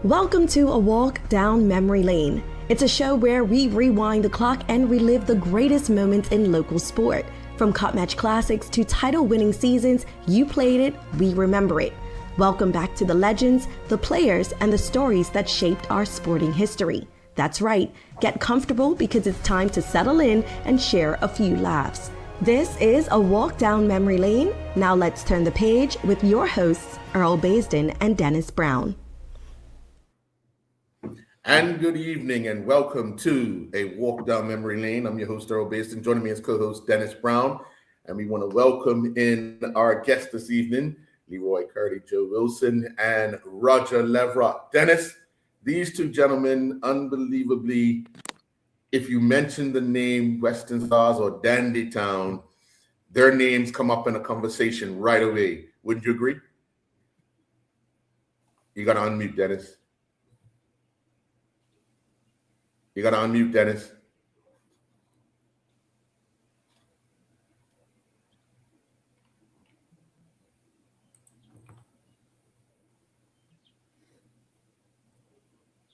Welcome to A Walk Down Memory Lane. It's a show where we rewind the clock and relive the greatest moments in local sport. From cup match classics to title-winning seasons, you played it, we remember it. Welcome back to the legends, the players, and the stories that shaped our sporting history. That's right, get comfortable because it's time to settle in and share a few laughs. This is A Walk Down Memory Lane. Now let's turn the page with your hosts, Earl Baisden and Dennis Brown. And good evening and welcome to A Walk Down Memory Lane. I'm your host, Earl Baisden. Joining me as co-host, Dennis Brown. And we want to welcome in our guest this evening, Leroy Curdy, Joe Wilson, and Roger Leverott. Dennis, these two gentlemen, unbelievably, if you mention the name Western Stars or Dandytown, their names come up in a conversation right away. Wouldn't you agree? You got to unmute, Dennis. You got to unmute, Dennis.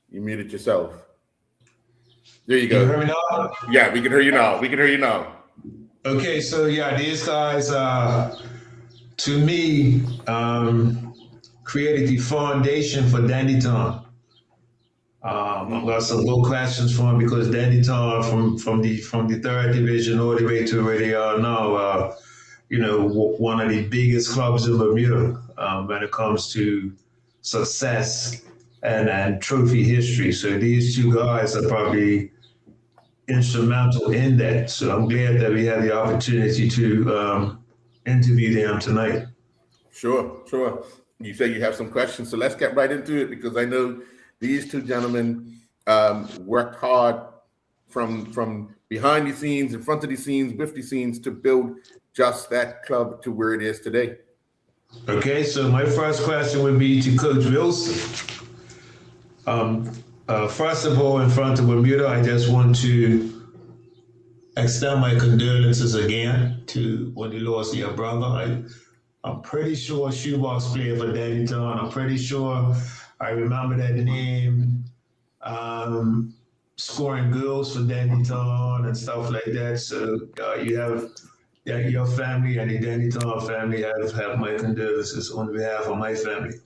You muted yourself. There you go. Can you hear me now? Yeah, we can hear you now. We can hear you now. Okay, so yeah, these guys, to me, created the foundation for Dandytown. I've got some good questions for him because Dandytown, from the third division all the way to where they are now, one of the biggest clubs in Bermuda when it comes to success and trophy history. So these two guys are probably instrumental in that. So I'm glad that we had the opportunity to interview them tonight. Sure. You say you have some questions, so let's get right into it because I know these two gentlemen worked hard from behind the scenes, in front of the scenes, with the scenes to build just that club to where it is today. Okay, so my first question would be to Coach Wilson. First of all, in front of Bermuda, I just want to extend my condolences again to when you lost your brother. I'm pretty sure Shoebox played for Dandytown. I'm pretty sure I remember that name, scoring goals for Dandytown and stuff like that. So you have your family and the Dandytown family have my condolences on behalf of my family.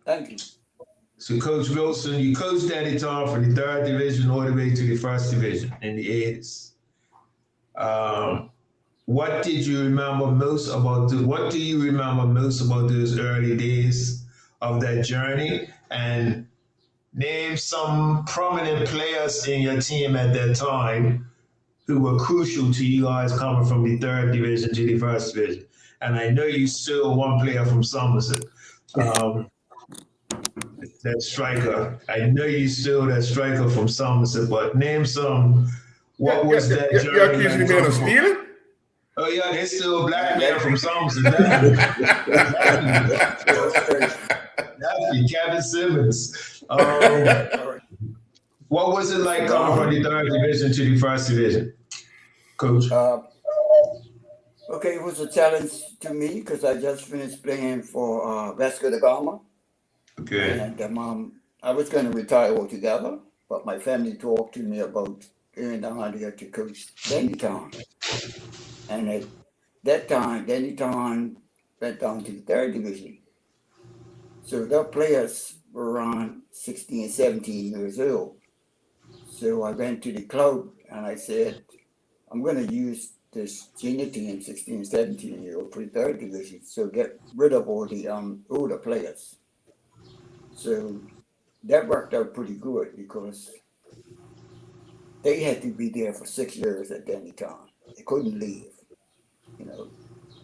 Thank you. So Coach Wilson, you coached Dandytown from the third division all the way to the first division in the 80s. What do you remember most about those early days of that journey? And name some prominent players in your team at that time who were crucial to you guys coming from the third division to the first division. And I know you still one player from Somerset. That striker. I know you still that striker from Somerset, but name some. What was that journey? You're accusing me of stealing? Oh yeah, there's still a black man from Somerset. That's Kevin Simmons. What was it like coming from the third division to the first division, Coach? Okay, it was a challenge to me because I just finished playing for Vasco da Gama. Okay. And I was going to retire altogether, but my family talked to me about going down there to coach Dandytown. And at that time, Dandytown went down to the third division. So their players were around 16, 17 years old. So I went to the club and I said, I'm going to use this junior team, 16, 17 year old for the third division. So get rid of all the older players. So that worked out pretty good because they had to be there for 6 years at Dandytown. They couldn't leave,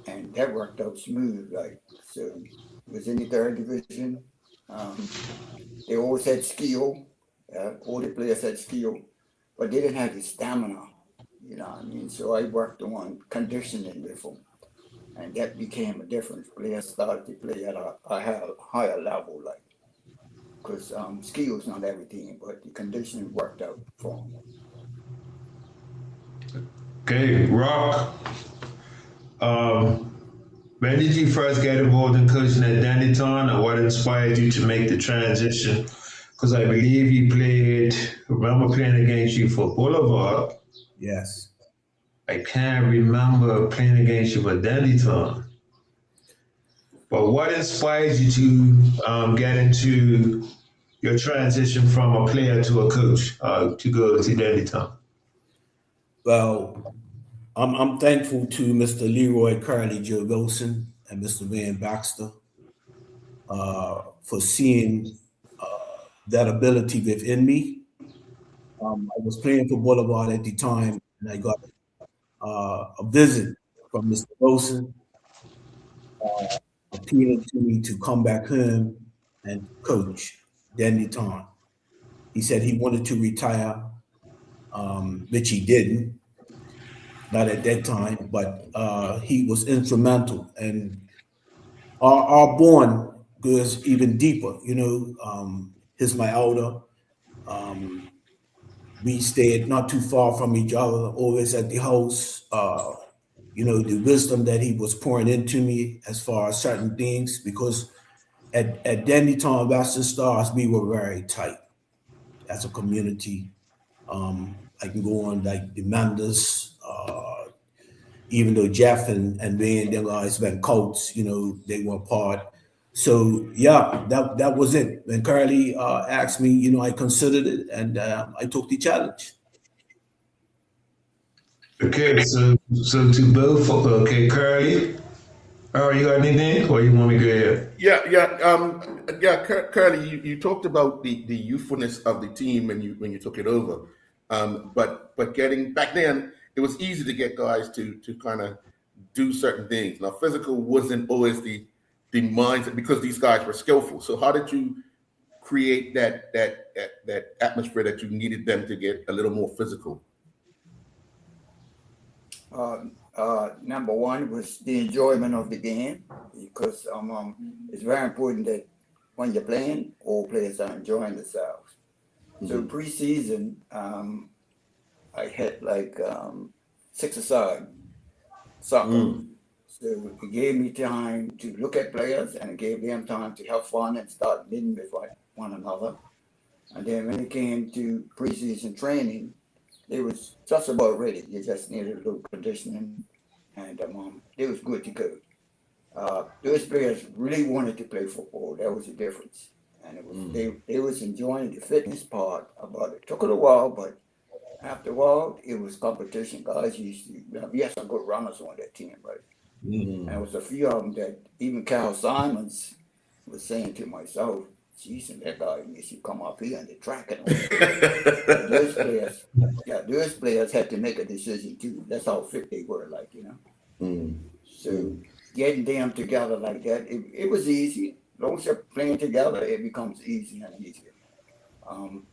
and that worked out smooth. So it was in the third division. They always had skill. All the players had skill, but they didn't have the stamina. You know what I mean? So I worked on conditioning with them, and that became a difference. Players started to play at a higher level, because skill's not everything, but the conditioning worked out for them. Okay, Rock. when did you first get involved in coaching at Dandytown, and what inspired you to make the transition? Because I believe you remember playing against you for Boulevard. Yes. I can't remember playing against you for Dandytown. But what inspires you to get into your transition from a player to a coach to go to Dandytown? Well, I'm thankful to Mr. Leroy Curley, Joe Wilson, and Mr. Van Baxter for seeing that ability within me. I was playing for Boulevard at the time, and I got a visit from Mr. Wilson appealing to me to come back home and coach Dandytown. He said he wanted to retire, which he didn't, not at that time, but he was instrumental. And our bond goes even deeper. He's my elder. We stayed not too far from each other, always at the house. The wisdom that he was pouring into me as far as certain things, because at Dandytown Western Stars, we were very tight as a community. I can go on like the members, even though Jeff and Van, them guys been coats, they were part. So yeah, that was it. When Curly asked me, I considered it, and I took the challenge. Okay, so to both, okay, Curly, you got anything, or you want me to go ahead? Curly, you talked about the youthfulness of the team when you took it over, but getting back then, it was easy to get guys to kind of do certain things. Now, physical wasn't always the mindset because these guys were skillful. So how did you create that atmosphere that you needed them to get a little more physical? Number one was the enjoyment of the game, because it's very important that when you're playing, all players are enjoying themselves. Mm-hmm. So preseason, I had like 6-a-side soccer. Mm. So it gave me time to look at players, and it gave them time to have fun and start meeting with one another. And then when it came to preseason training, it was just about ready. You just needed a little conditioning, and it was good to go. Those players really wanted to play football. That was the difference. And it was they was enjoying the fitness part about it. It took a little while, but after a while, it was competition. Guys used to, we had some good runners on that team, right? Mm-hmm. And there was a few of them that even Carl Simons was saying to myself, geez, and that guy needs to come up here and the track and all. Those players had to make a decision too. That's how fit they were, So getting them together like that, it was easy. As long as you're playing together, it becomes easier and easier.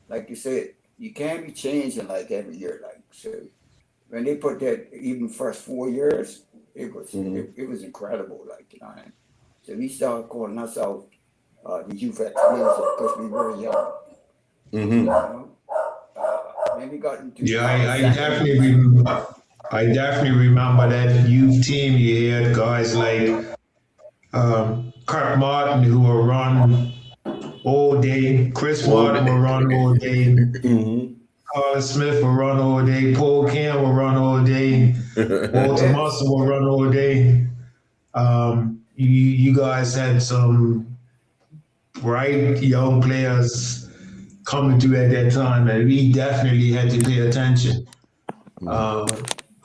Like you said, you can't be changing like every year. So when they put that, even first 4 years, it was incredible. So we started calling ourselves the youth explosive because we were young. Mm-hmm. Then we got into I definitely remember that youth team. You had guys like Kirk Martin, who will run all day. Chris Martin will run all day. Mm-hmm. Carl Smith will run all day. Paul Cam will run all day. Walter Muscle will run all day. You guys had some bright young players coming through at that time, and we definitely had to pay attention.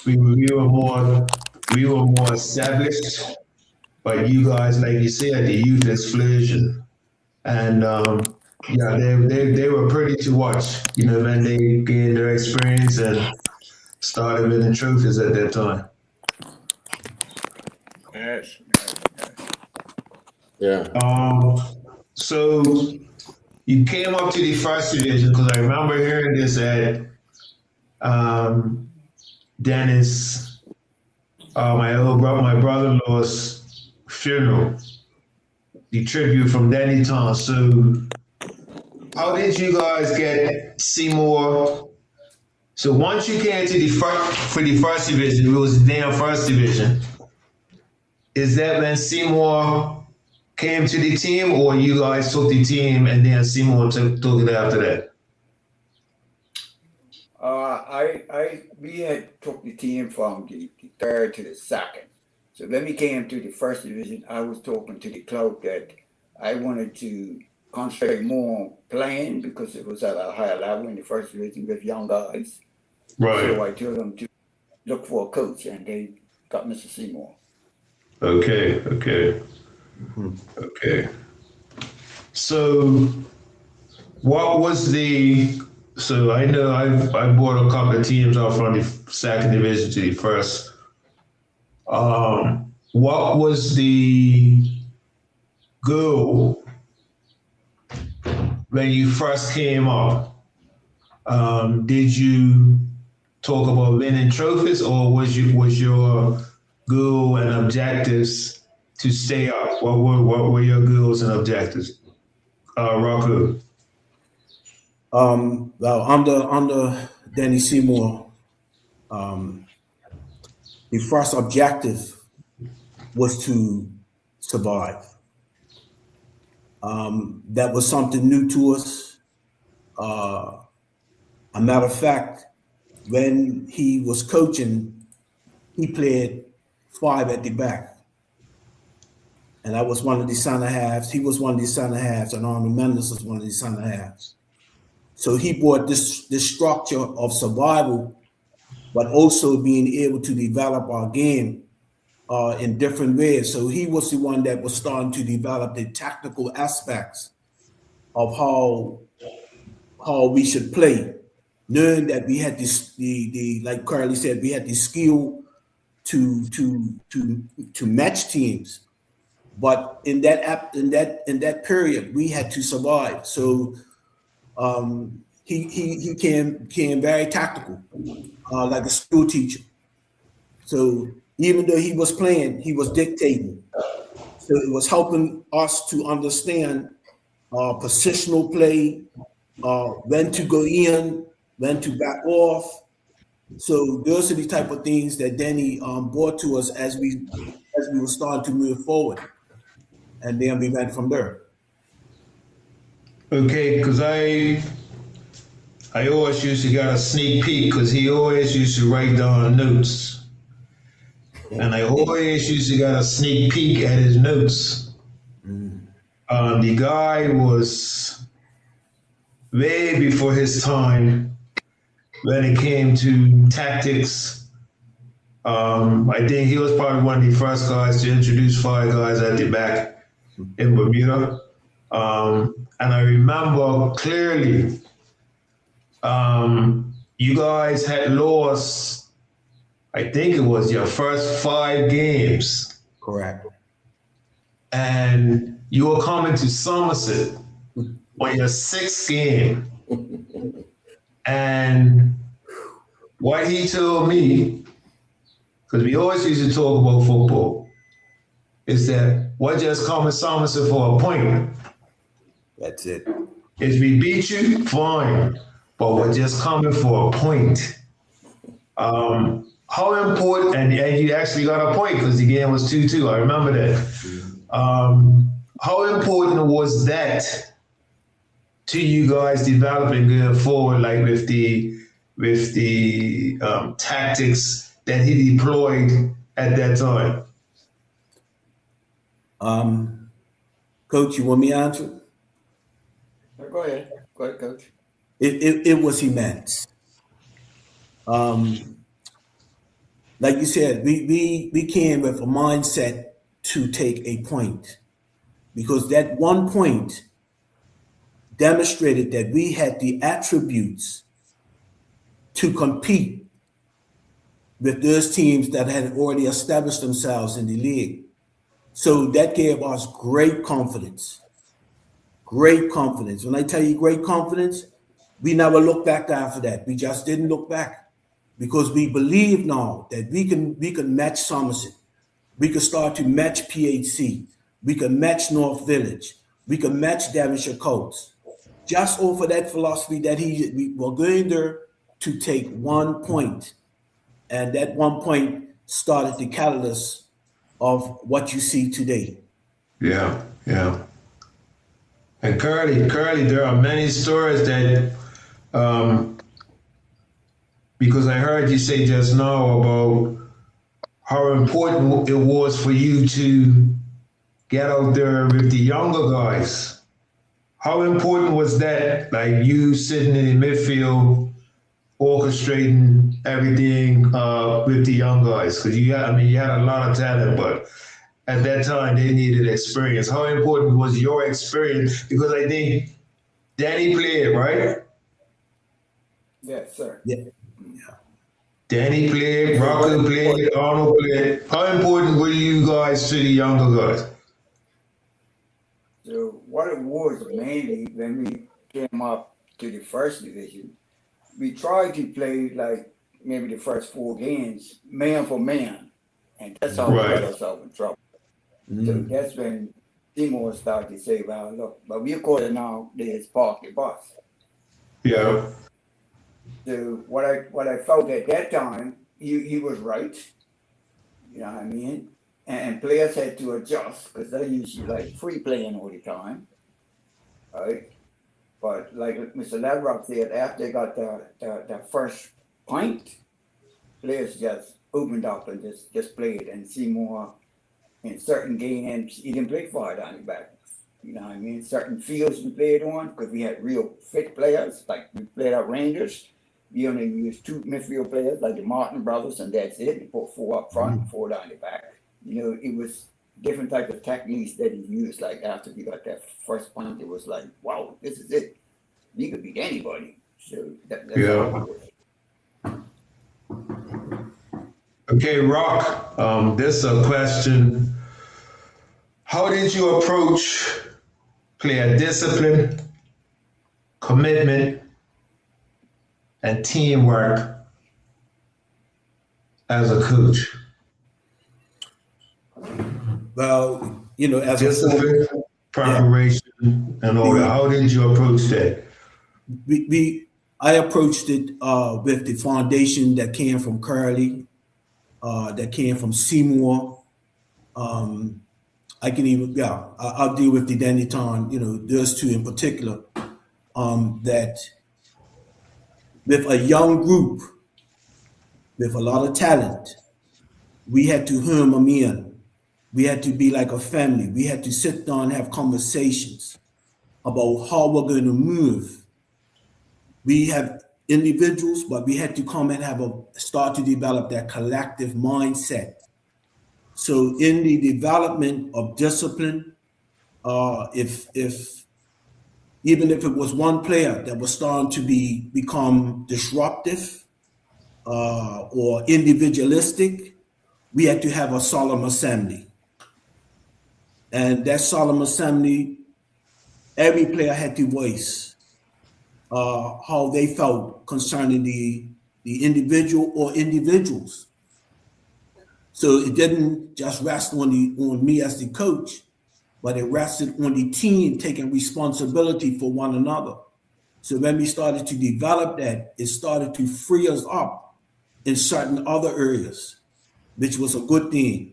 We were more established, but you guys, like you said, the youth explosion, and they were pretty to watch. When they gained their experience and started winning trophies at that time. Yes. Yeah. So you came up to the first division, because I remember hearing this at Dennis, my brother-in-law's funeral, the tribute from Dandytown. So how did you guys get Seymour? So once you came to the first division, it was the damn first division. is that when Seymour came to the team, or you guys took the team and then Seymour took it after that? We had took the team from the third to the second. So when we came to the first division, I was talking to the club that I wanted to concentrate more on playing because it was at a higher level in the first division with young guys. Right. So I told them to look for a coach, and they got Mr. Seymour. Okay. So what was so I know I brought a couple of teams out from the second division to the first. What was the goal when you first came up? Did you talk about winning trophies, or was your goal and objectives to stay up? What were your goals and objectives, Rocco? Well, under Danny Seymour, the first objective was to survive. That was something new to us. A matter of fact, when he was coaching, he played 5 at the back. And I was one of the center halves. He was one of the center halves, and Army Mendes was one of the center halves. So he brought this structure of survival, but also being able to develop our game in different ways. So he was the one that was starting to develop the tactical aspects of how we should play, knowing that we had the like Carly said, we had the skill to match teams. But in that period, we had to survive. So he became very tactical, like a school teacher. So even though he was playing, he was dictating. So it was helping us to understand positional play, when to go in, when to back off. So those are the type of things that Danny brought to us as we were starting to move forward. And then we went from there. Okay, because I always used to get a sneak peek, because he always used to write down notes. And I always used to get a sneak peek at his notes. The guy was way before his time when it came to tactics. I think he was probably one of the first guys to introduce 5 guys at the back in Bermuda. And I remember clearly, you guys had lost, I think it was your first 5 games. Correct. And you were coming to Somerset on your 6th game. And what he told me, because we always used to talk about football, is that we're just coming to Somerset for a point. That's it. If we beat you, fine, but we're just coming for a point. How important, and you actually got a point because the game was 2-2, I remember that. How important was that to you guys developing going forward, like with the tactics that he deployed at that time? Coach, you want me to answer? Go ahead, Coach. It was immense. Like you said, we came with a mindset to take a point, because that one point demonstrated that we had the attributes to compete with those teams that had already established themselves in the league. So that gave us great confidence. Great confidence. When I tell you great confidence, we never looked back after that. We just didn't look back, because we believe now that we can match Somerset. We can start to match PHC. We can match North Village. We can match Devonshire Colts. Just over that philosophy that we were going there to take 1 point. And that 1 point started the catalyst of what you see today. Yeah, yeah. And Curly, there are many stories that, because I heard you say just now about how important it was for you to get out there with the younger guys. How important was that? Like you sitting in the midfield, orchestrating everything with the young guys, because you had a lot of talent, but at that time they needed experience. How important was your experience? Because I think Danny played, right? Yes, sir. Yeah. Danny played, Rocco played, Arnold played. How important were you guys to the younger guys? So what it was mainly when we came up to the first division, we tried to play like maybe the first 4 games, man for man. And that's how we got ourselves in trouble. So that's when Seymour started to say, well, look, but we call it nowadays park the bus. Yeah. So what I felt at that time, he was right. You know what I mean? And players had to adjust because they're usually like free playing all the time. Right? But like Mr. Ladrock said, after they got the first point, players just opened up and just played, and Seymour in certain games, he didn't play far down the back. You know what I mean? Certain fields we played on, because we had real fit players, like we played at Rangers. We only used 2 midfield players, like the Martin brothers, and that's it. We put 4 up front, 4 down the back. You know, it was different type of techniques that he used. Like after we got that first point, it was like, wow, this is it. You could beat anybody. So that's how it was. Okay, Rock, this is a question. How did you approach player discipline, commitment, and teamwork as a coach? Well, you know, as discipline, preparation, and all that. How did you approach that? I approached it with the foundation that came from Curly, that came from Seymour. I can even, I'll deal with the Danny Ton, you know, those 2 in particular, that with a young group, with a lot of talent, we had to hum them in. We had to be like a family. We had to sit down and have conversations about how we're going to move. We have individuals, but we had to come and start to develop that collective mindset. So in the development of discipline, if even if it was one player that was starting to become disruptive or individualistic, we had to have a solemn assembly. And that solemn assembly, every player had to voice how they felt concerning the individual or individuals. So it didn't just rest on me as the coach, but it rested on the team taking responsibility for one another. So when we started to develop that, it started to free us up in certain other areas, which was a good thing.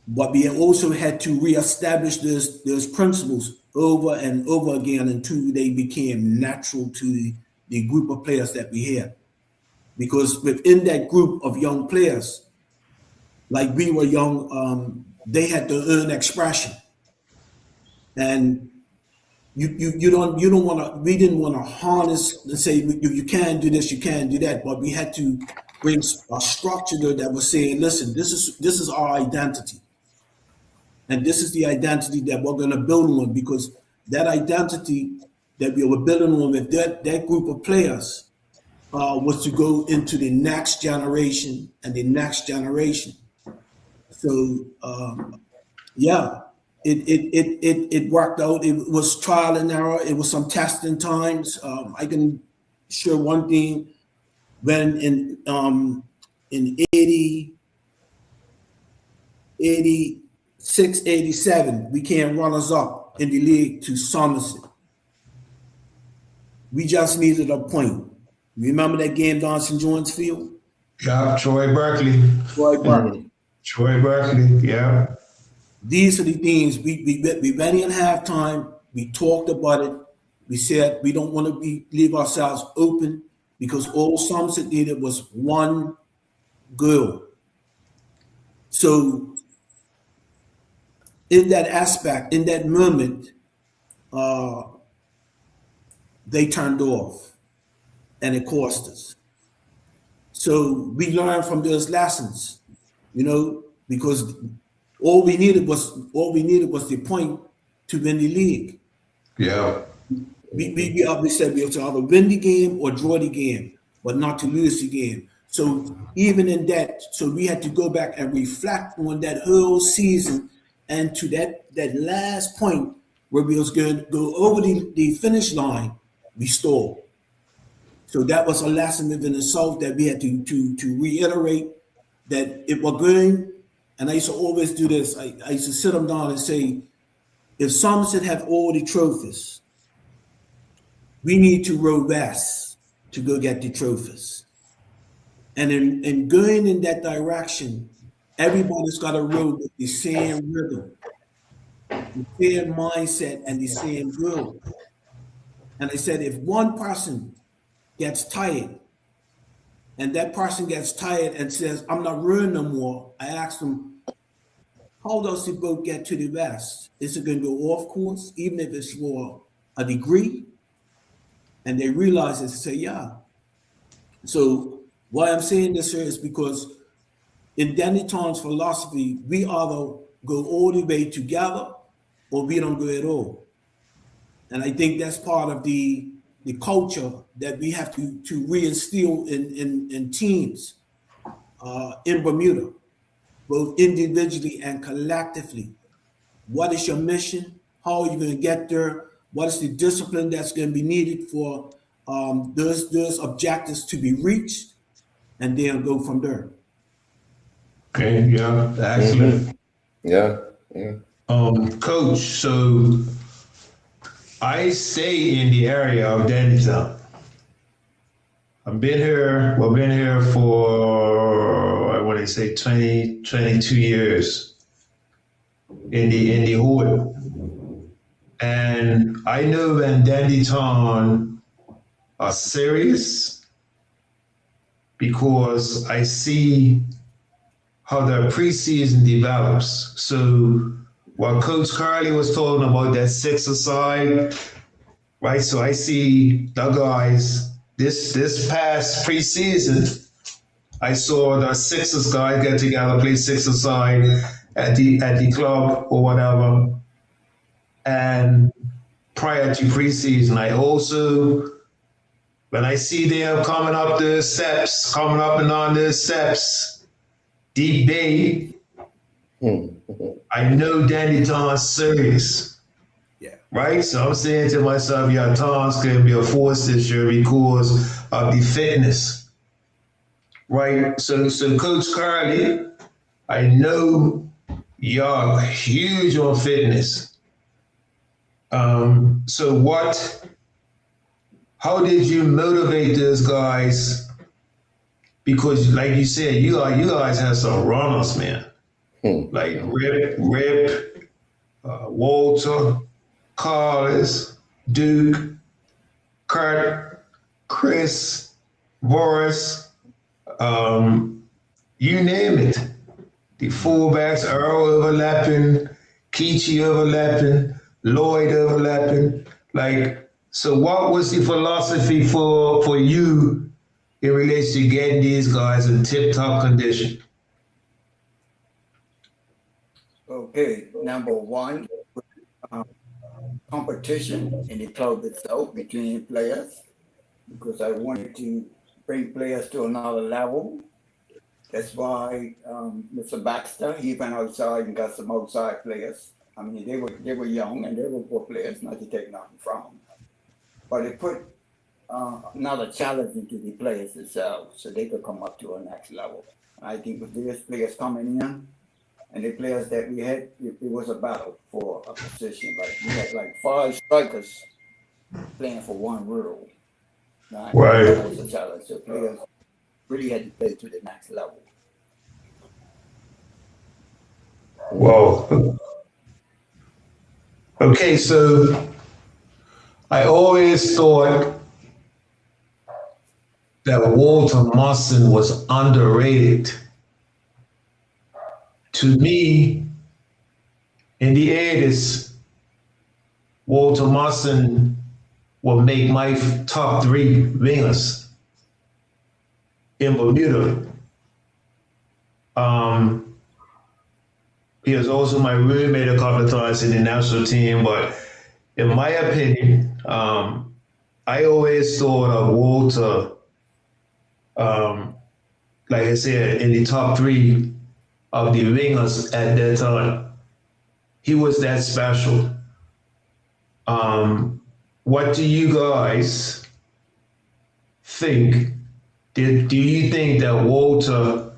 But we also had to reestablish those principles over and over again until they became natural to the group of players that we had. Because within that group of young players, like we were young, they had to earn expression. And we didn't want to harness and say, you can't do this, you can't do that. But we had to bring a structure that was saying, listen, this is our identity. And this is the identity that we're going to build on, because that identity that we were building on with that group of players was to go into the next generation and the next generation. So, it worked out. It was trial and error. It was some testing times. I can share one thing. When in 86, 87, we came runners up in the league to Somerset. We just needed a point. Remember that game down St. John's Field? Yeah, Troy Berkeley. Troy Berkeley. Troy Berkeley, yeah. These are the things we ready at halftime. We talked about it. We said we don't want to leave ourselves open because all Somerset needed was one goal. So in that aspect, in that moment, they turned off and it cost us. So we learned from those lessons, because all we needed was the point to win the league. Yeah. We obviously said we have to either win the game or draw the game, but not to lose the game. So even in that, so we had to go back and reflect on that whole season and to that last point where we was going to go over the finish line, we stalled. So that was a lesson within itself that we had to reiterate that if we're going, and I used to always do this, I used to sit them down and say, if Somerset have all the trophies, we need to row west to go get the trophies. And in going in that direction, everybody's got to row with the same rhythm, the same mindset, and the same goal. And I said, if one person gets tired, and that person gets tired and says, I'm not rowing no more, I asked them, how does the boat get to the west? Is it going to go off course, even if it's for a degree? And they realize it and say, yeah. So why I'm saying this here is because in Danny Tom's philosophy, we either go all the way together or we don't go at all. And I think that's part of the culture that we have to reinstill in teams in Bermuda, both individually and collectively. What is your mission? How are you going to get there? What is the discipline that's going to be needed for those objectives to be reached? And then go from there. Okay, yeah, excellent. Yeah. Coach, so I stay in the area of Dandytown. I've been here for, I want to say 22 years in the hood. And I know when Dandytown are serious because I see how their preseason develops. So what Coach Carly was talking about, that six-a-side, right? So I see the guys, this past preseason, I saw the Sixers guys get together, play six-a-side at the club or whatever. And prior to preseason, I also, when I see them coming up and on the steps, Deep Bay, I know Dandytown's serious. Yeah. Right? So I'm saying to myself, yeah, Tom's going to be a force this year because of the fitness. Right? So Coach Carly, I know you're huge on fitness. So how did you motivate those guys? Because like you said, you guys have some runners, man. Like Rip, Walter, Carlos, Duke, Kurt, Chris, Boris, you name it. The fullbacks, Earl overlapping, Keechie overlapping, Lloyd overlapping. Like, so what was the philosophy for you in relation to getting these guys in tip-top condition? Okay, number one, competition in the club itself between players, because I wanted to bring players to another level. That's why Mr. Baxter, he went outside and got some outside players. I mean, they were young and they were good players, not to take nothing from them. But it put another challenge into the players themselves so they could come up to a next level. I think with these players coming in and the players that we had, it was a battle for a position. Like we had like 5 strikers playing for one rule. Right. That was a challenge. So players really had to play to the next level. Whoa. Okay, so I always thought that Walter Musson was underrated. To me, in the 80s, Walter Musson will make my top 3 wingers in Bermuda. He was also my roommate a couple of times in the national team, but in my opinion, I always thought of Walter, like I said, in the top 3 of the wingers at that time. He was that special. What do you guys think? Do you think that Walter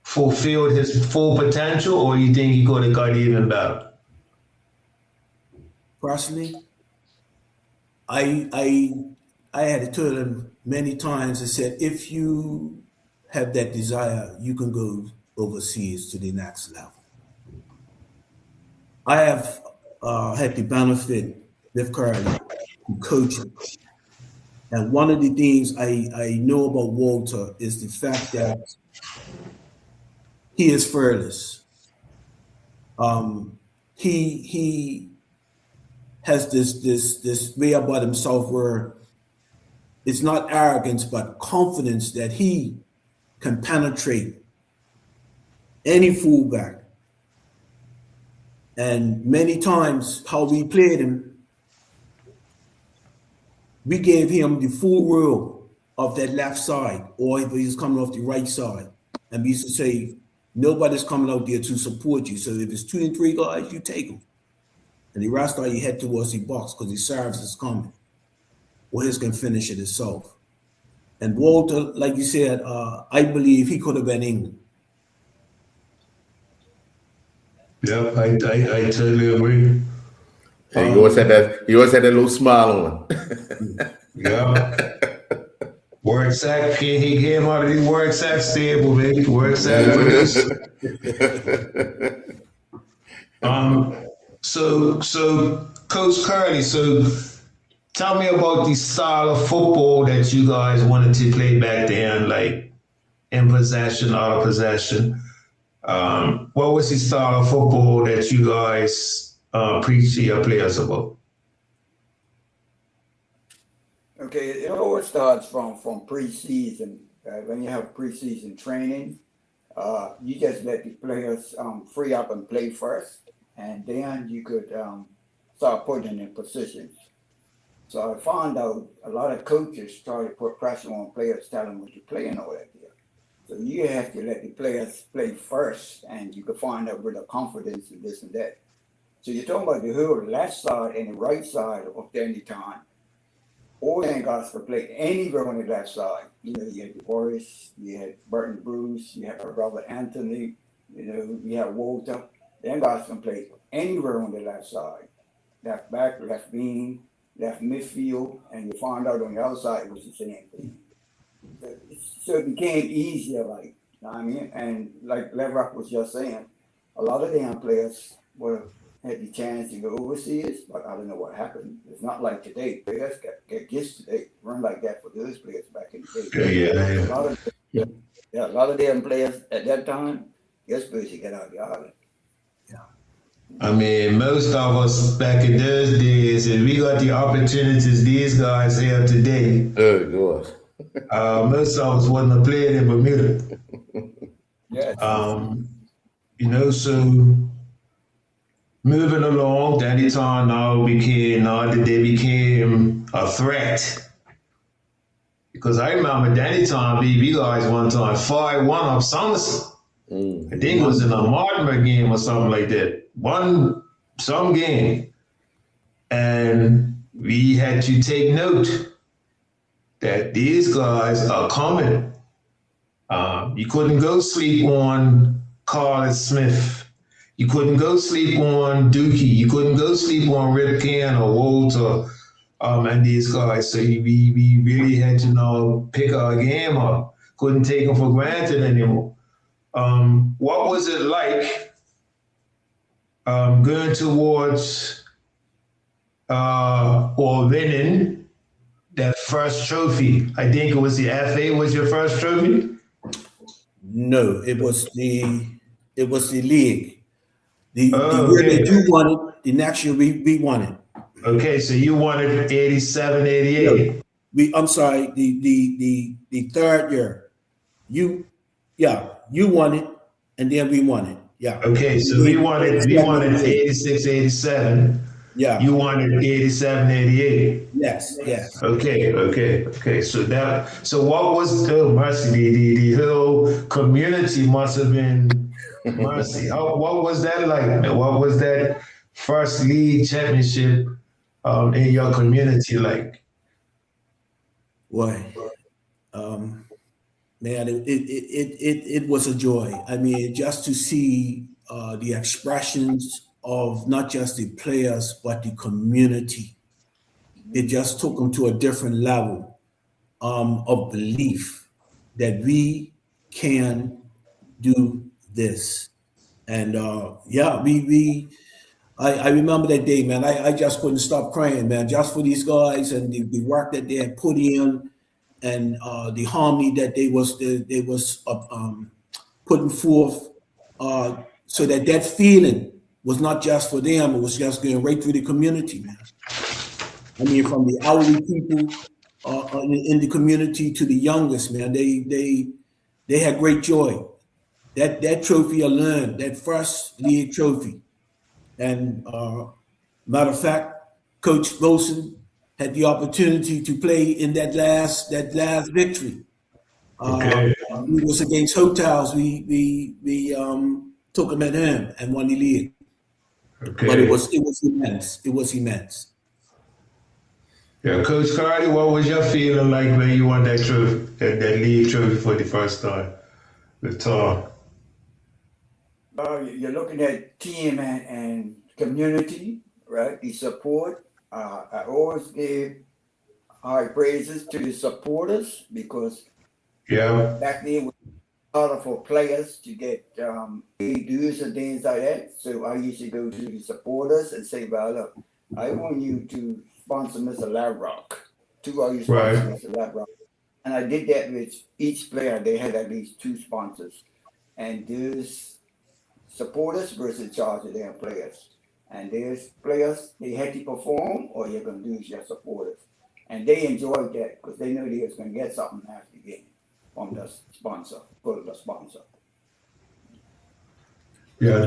fulfilled his full potential, or you think he could have got even better? Personally, I had told him many times. I said, if you have that desire, you can go overseas to the next level. I have had the benefit with Curly to coaching. And one of the things I know about Walter is the fact that he is fearless. He has this way about himself where it's not arrogance, but confidence that he can penetrate any fullback. And many times how we played him, we gave him the full role of that left side, or if he's coming off the right side. And we used to say, nobody's coming out there to support you. So if it's 2 and 3 guys, you take them. And the rest of you head towards the box because the service is coming. Or he's going to finish it himself. And Walter, like you said, I believe he could have been England. Yeah, I totally agree. And he always had that little smile on. Yeah. Word sack, he came out of the word sack stable, baby. Word sack producer. So Coach Curly, so tell me about the style of football that you guys wanted to play back then, like in possession, out of possession. What was the style of football that you guys preach to your players about? Okay, it always starts from preseason. When you have preseason training, you just let the players free up and play first, and then you could start putting in positions. So I found out a lot of coaches started to put pressure on players, telling them what to play and all that there. So you have to let the players play first, and you can find out with the confidence and this and that. So you're talking about the whole left side and the right side of any time. All them guys could play anywhere on the left side. You know, you had Boris, you had Burton Bruce, you had Robert Anthony, you know, you had Walter. Them guys can play anywhere on the left side. Left back, left wing, left midfield, and you find out on the outside it was the same thing. So it became easier, like, you know what I mean? And like Leverock was just saying, a lot of damn players had the chance to go overseas, but I don't know what happened. It's not like today. Players get used to they run like that for those players back in the day. A lot of damn players at that time, you're supposed to get out of the island. I mean, most of us back in those days, and we got the opportunities these guys have today. Oh, gosh. Most of us wasn't have played in Bermuda. Yes. You know, so moving along, Danny Ton now that they became a threat. Because I remember Danny Ton beat you guys one time, 5-1 up Somerset. I think it was in a Mortimer game or something like that. Some game. And we had to take note that these guys are coming. You couldn't go sleep on Carl Smith. You couldn't go sleep on Dookie. You couldn't go sleep on Ripken or Walter and these guys. So we really had to pick our game up. Couldn't take them for granted anymore. What was it like going towards or winning that first trophy. I think it was the FA was your first trophy. No, it was the league. The year Okay. that you won it, the next year we won it. Okay, so you won it 87, 88. I'm sorry, the third year. You won it, and then we won it. Yeah. Okay, so we won it 86, 87. Yeah. You won it 87, 88. Yes. Okay. So what was mercy? The whole community must have been mercy. What was that like, man? What was that first league championship in your community like? Boy, man, it was a joy. I mean, just to see the expressions of not just the players but the community. It just took them to a different level of belief that we can do this. And I remember that day, man. I just couldn't stop crying, man, just for these guys and the work that they had put in, and the harmony that they was putting forth, so that feeling was not just for them; it was just going right through the community, man. I mean, from the elderly people in the community to the youngest, man, they had great joy. That trophy alone, that first league trophy, and matter of fact, Coach Wilson had the opportunity to play in that last victory. Okay. It was against Hotels. We took him at him and won the league. Okay. But it was immense. It was immense. Yeah, Coach Cardi, what was your feeling like when you won that trophy, that league trophy for the first time with Tom? You're looking at team and community, right? The support. I always give high praises to the supporters, because back then it was harder for players to get dues and things like that. So I used to go to the supporters and say, well, look, I want you to sponsor Mr. Lavrock. Two of you sponsor Mr. Lavrock. And I did that with each player. They had at least two sponsors. And those supporters were in charge of their players. And there's players, they had to perform, or you're going to lose your supporters. And they enjoyed that because they knew they was going to get something after the game from the sponsor, the sponsor. Yeah,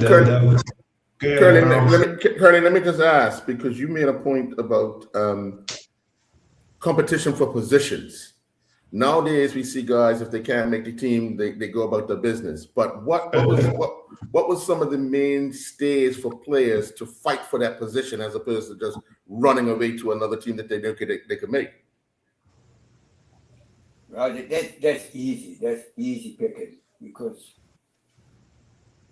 Curly, let me just ask, because you made a point about competition for positions. Nowadays, we see guys, if they can't make the team, they go about their business. But what was some of the mainstays for players to fight for that position, as opposed to just running away to another team that they could make? Well, that's easy. That's easy picking, because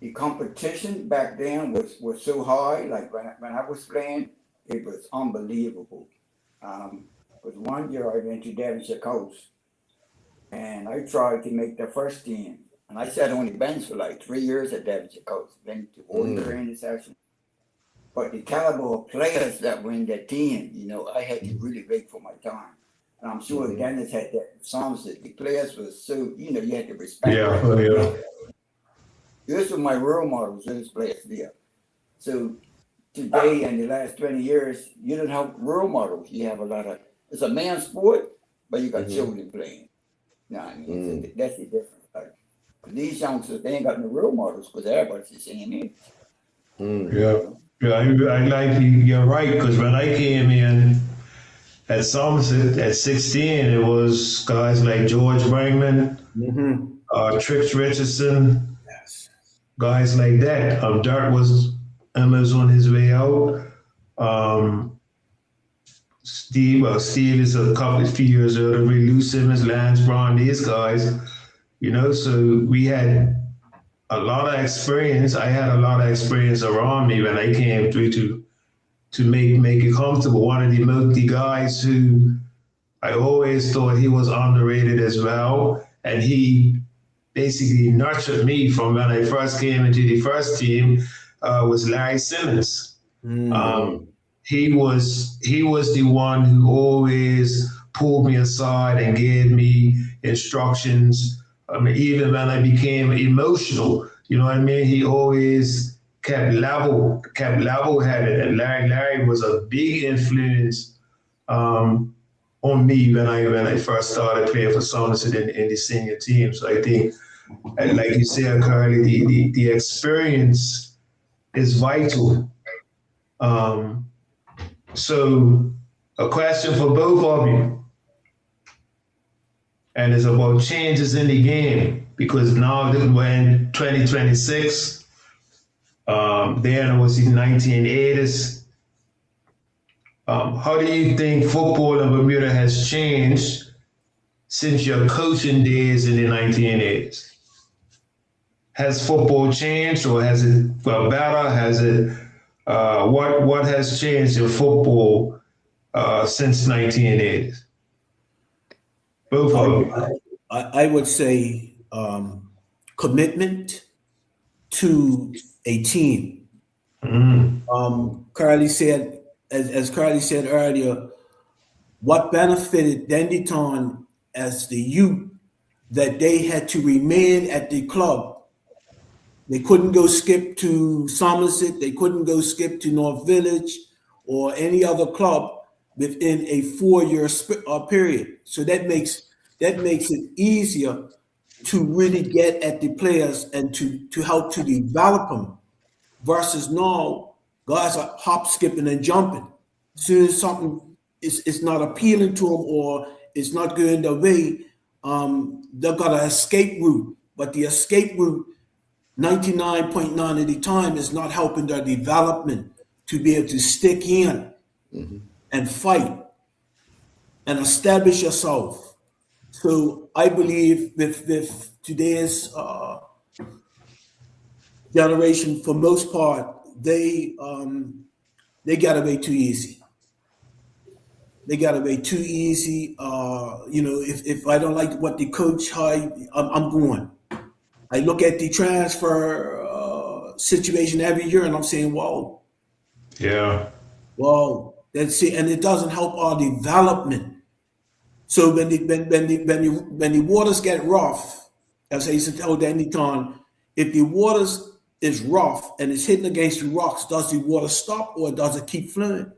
the competition back then was so high. Like when I was playing, it was unbelievable. But one year I went to Devonshire Coast, and I tried to make the first team. And I sat on the bench for like 3 years at Devonshire Coast, then to all the training sessions. But the caliber of players that were in that team, I had to really wait for my time. And I'm sure Dennis had that Somerset. The players were so, you had to respect them. Those were my role models, those players there. So today, in the last 20 years, you don't have role models. You have a lot of, it's a man's sport, but you got children playing. You know what I mean? So that's the difference. Like, these youngsters, they ain't got no role models because everybody's the same age. I like you're right, because when I came in at Somerset at 16, it was guys like George Brangman, Trix Richardson, guys like that. Dirk was on his way out. Steve is a few years older. Lou Simmons, Lance Brown, these guys, so we had a lot of experience. I had a lot of experience around me when I came through to make it comfortable. One of the guys who I always thought he was underrated as well, and he basically nurtured me from when I first came into the first team. was Larry Simmons. He was the one who always pulled me aside and gave me instructions. I mean, even when I became emotional, you know what I mean? He always kept level-headed, and Larry was a big influence on me when I first started playing for Somerset in the senior team. So I think, like you said, Curly, the experience is vital. So a question for both of you, and it's about changes in the game, because now that we're in 2026, then it was the 1980s. How do you think football in Bermuda has changed since your coaching days in the 1980s? Has football changed, or has it got better? Has it what has changed in football since 1980s? Both of you. I would say commitment to a team. Carly said, as Carly said earlier, what benefited Dandyton as the youth, that they had to remain at the club. They couldn't go skip to Somerset. They couldn't go skip to North Village or any other club within a 4-year period. So that makes it easier to really get at the players and to help to develop them, versus now guys are hop, skipping, and jumping. As soon as something is not appealing to them or it's not going their way, they've got an escape route. But the escape route, 99.9 of the time, is not helping their development to be able to stick in and fight and establish yourself. So I believe with today's generation, for most part, they got away too easy. They got away too easy. If I don't like what the coach, I'm going. I look at the transfer situation every year, and I'm saying, "Whoa, Yeah, whoa." That's it, and it doesn't help our development. So when the waters get rough, as I used to tell Dandyton, if the waters is rough and it's hitting against the rocks, does the water stop or does it keep flowing?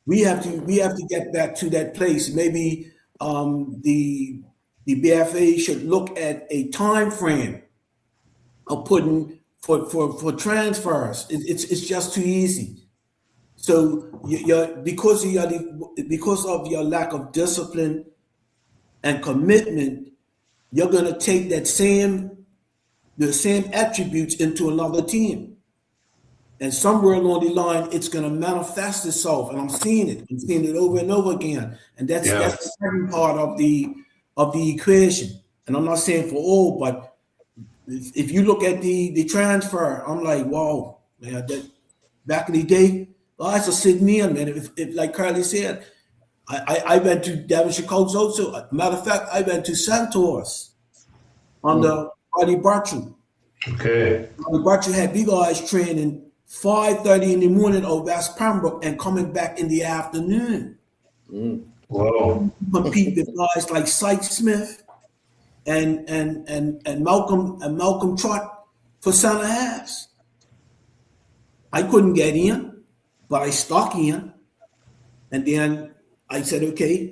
We have to get back to that place. Maybe the BFA should look at a time frame of putting for transfers. It's just too easy. So because of your lack of discipline and commitment, you're going to take the same attributes into another team. And somewhere along the line, it's going to manifest itself. And I'm seeing it. I'm seeing it over and over again. And that's the second part of the equation. And I'm not saying for all, but if you look at the transfer, I'm like, wow, man, that back in the day, guys are sitting in, man. If like Carly said, I went to Devonshire Coast also. Matter of fact, I went to Santos under Buddy Bartram. Okay. Buddy Bartram had big guys training 5:30 in the morning at West Pembroke and coming back in the afternoon. Wow. Compete with guys like Sykes Smith and Malcolm Trott for center halves. I couldn't get in, but I stuck in, and then I said, okay,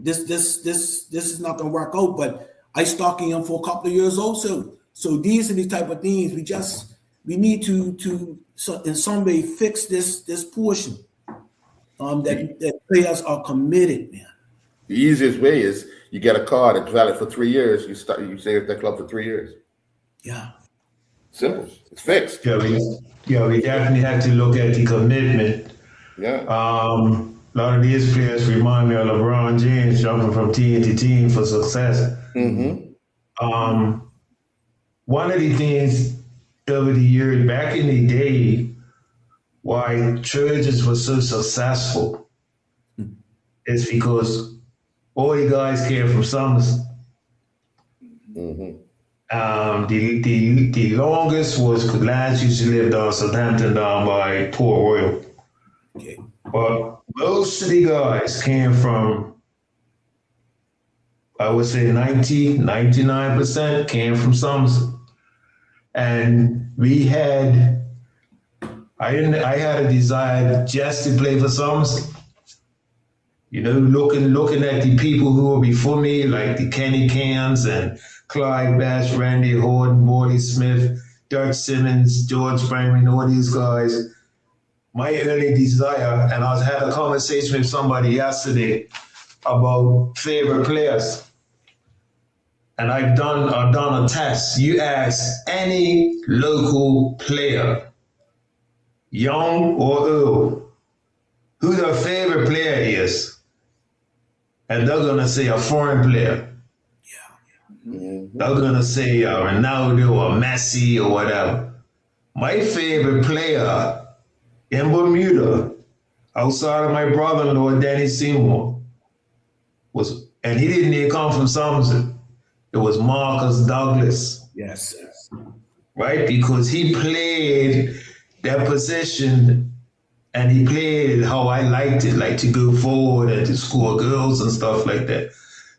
this is not gonna work out, but I stuck in for a couple of years also. So these are the type of things we need to in some way fix this portion. That players are committed, man. The easiest way is you get a card that's valid for 3 years. You stay at that club for 3 years. Yeah. Simple. It's fixed. Yeah, we definitely have to look at the commitment. Yeah. A lot of these players remind me of LeBron James jumping from team to team for success. One of the things over the years, back in the day, why Trojans were so successful is because all the guys came from Somerset. And The longest was Lance used to live down Southampton down by Port Royal. Okay. But most of the guys came from, I would say 99% came from Somerset. And I had a desire just to play for Somerset. You know, looking at the people who were before me, like the Kenny Cans and Clyde Bash, Randy Horton, Morley Smith, Dirk Simmons, George Freeman, all these guys. My early desire, and I had a conversation with somebody yesterday about favorite players. And I've done a test. You ask any local player, young or old, who their favorite player is, and they're gonna say a foreign player. They're gonna say Ronaldo or Messi or whatever. My favorite player in Bermuda, outside of my brother-in-law, Danny Seymour, and he didn't even come from Somerset. It was Marcus Douglas. Yes. Right? Because he played that position and he played it how I liked it, like to go forward and to score goals and stuff like that.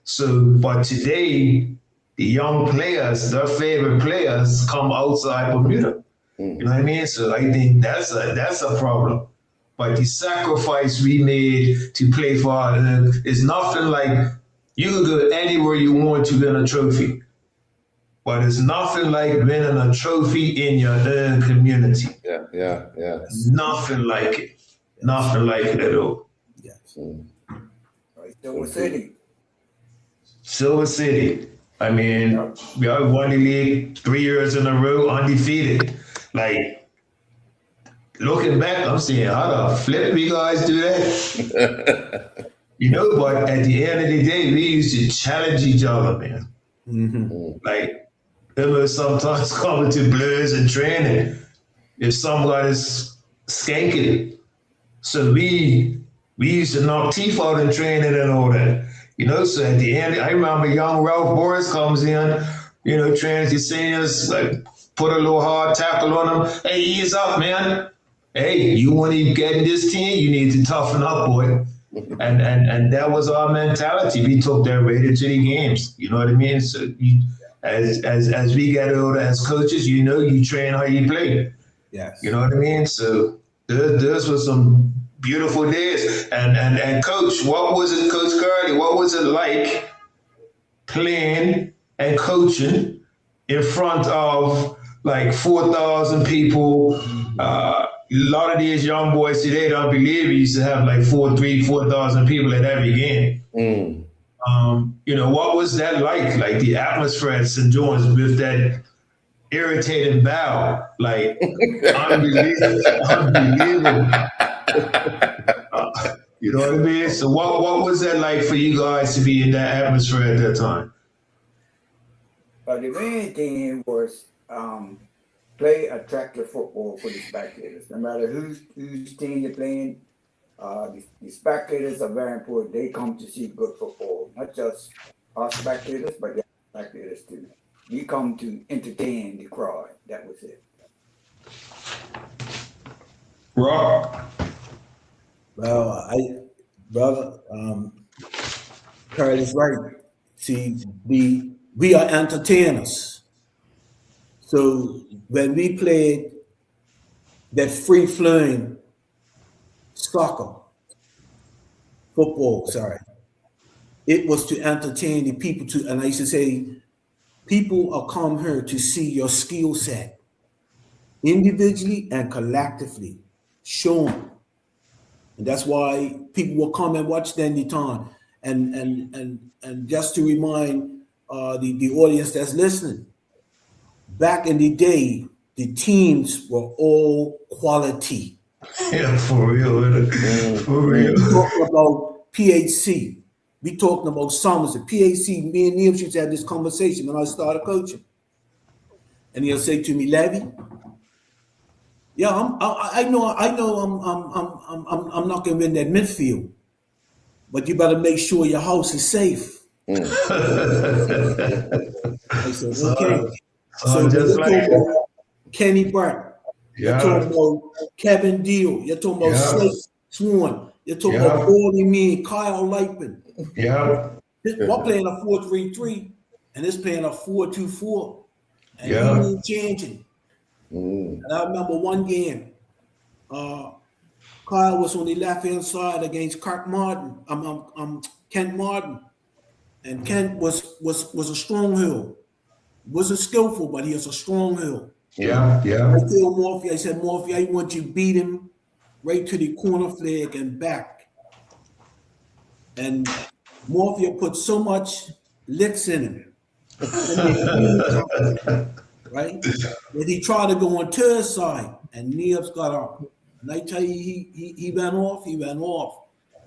So, but today, the young players, their favorite players come outside Bermuda. You know what I mean? So I think that's a problem. But the sacrifice we made to play for our is nothing like you can go anywhere you want to win a trophy. But it's nothing like winning a trophy in your own community. Yeah. Nothing like it. Nothing like it at all. Yes. Right, Silver City. Silver City. I mean, we have won the league 3 years in a row, undefeated. Like, looking back, I'm saying, how the flip you guys do that? You know, but at the end of the day, we used to challenge each other, man. Like, it was sometimes coming to blows and training if somebody's skanking it. So we used to knock teeth out in training and all that. You know, so at the end, I remember young Ralph Boris comes in, you know, trains the seniors, like put a little hard tackle on them. Hey, ease up, man. Hey, you want to get in this team, you need to toughen up, boy. And that was our mentality. We took that right into the games. You know what I mean? So as we get older as coaches, you know, you train how you play. Yes. You know what I mean? So those were some beautiful days. And Coach, what was it, Coach Curdy? What was it like playing and coaching in front of like 4,000 people? A lot of these young boys today don't believe we used to have like 4,000 people at every game. You know, what was that like? Like the atmosphere at St. John's with that irritating bow, like unbelievable. You know what I mean? So what was that like for you guys to be in that atmosphere at that time? But the main thing was play attractive football for the spectators. No matter whose team you're playing, the spectators are very important. They come to see good football, not just us spectators, but the spectators too. We come to entertain the crowd. That was it. Rob? Well, brother, Curry is right. See, we are entertainers. So when we played that free-flowing football, it was to entertain the people and I used to say, people are come here to see your skill set, individually and collectively, shown. And that's why people will come and watch Dandy Tom. And just to remind the audience that's listening, back in the day, the teams were all quality. Yeah, for real. For real. We're talking about PHC. We talking about Somerset. PHC, me and Neil used to have this conversation when I started coaching. And he'll say to me, Levy, yeah, I know I'm not gonna win that midfield, but you better make sure your house is safe. I said, So, okay. so So just you're like, talking about Kenny Burke. You're talking yeah, about Kevin Deal. You're talking about yeah, Slate Swan. You're talking about yeah, Baldy Me, Kyle Lightman. yeah, We're playing a 4-3-3, and it's playing a 4-2-4, and he yeah, ain't changing. And I remember one game, Kyle was on the left hand side against Kent Martin, and Kent was a strong heel. Wasn't skillful, but he was a strong heel. yeah, I yeah, told Morphy, I said, Morphy, I want you to beat him right to the corner flag and back. And Morphy put so much licks in him. Right? That he tried to go on to his side, and Neves got up. And I tell you, he ran off,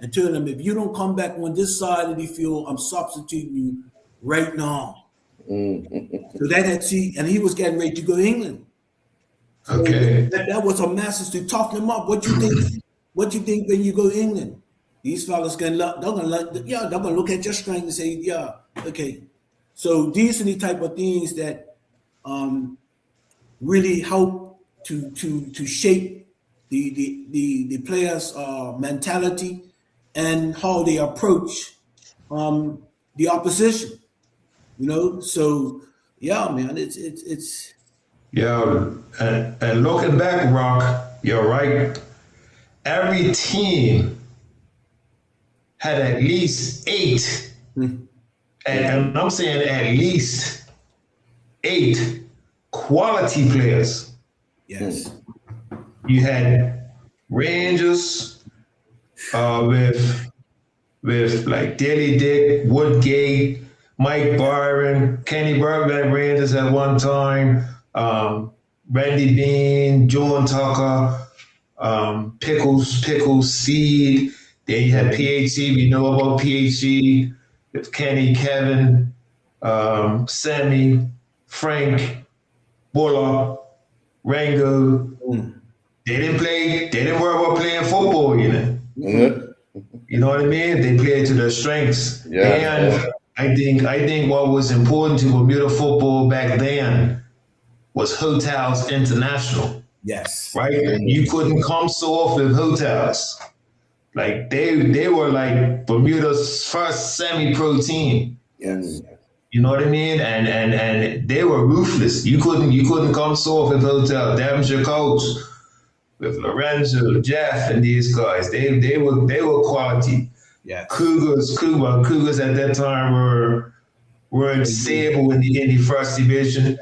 and told him, if you don't come back on this side of the field, I'm substituting you right now. So and he was getting ready to go to England. So okay, that was a message to toughen him up. What you think? What you think when you go to England? These fellas they're gonna look at your strength and say, yeah, okay. So these are the type of things that really help to shape the players' mentality and how they approach the opposition. So yeah, man, it's yeah. And looking back, Rock, you're right. Every team had at least 8, and I'm saying at least 8 quality players. yes, You had Rangers with like Daly Dick, Woodgate, Mike Byron, Kenny Burke at Rangers at one time, Randy Bean, John Tucker, Pickles, Seed. Then you had PHC. We know about PHC with Kenny, Kevin, Sammy, Frank, Buller, Rango. They didn't worry about playing football, You know what I mean? They played to their strengths. Yeah. And I think what was important to Bermuda football back then was Hotels International. yes, Right? You couldn't come so off with Hotels. Like they were like Bermuda's first semi-pro team. yes. You know what I mean? And they were ruthless. You couldn't come so off with Hotel. Devonshire coach with Lorenzo, Jeff, and these guys. They were quality. Yeah. Cougars at that time were in Sable in the first division.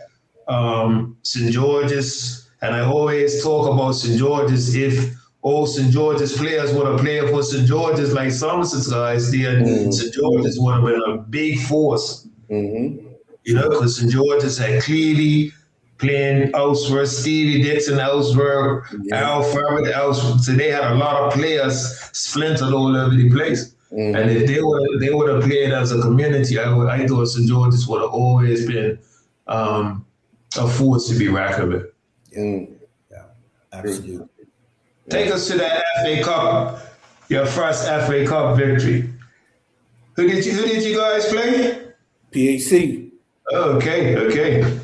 St. George's, and I always talk about St. George's. If all St. George's players would have played for St. George's like Somerset's guys did, St. George's would have been a big force. Because St. George's had Cleary playing elsewhere, Stevie Dixon elsewhere, Al Farrell elsewhere. So they had a lot of players splintered all over the place. And if they would have played as a community, I thought St. George's would have always been a force to be reckoned with. Yeah, absolutely. Take us to that FA Cup, your first FA Cup victory. Who did you guys play? PHC. Oh, okay.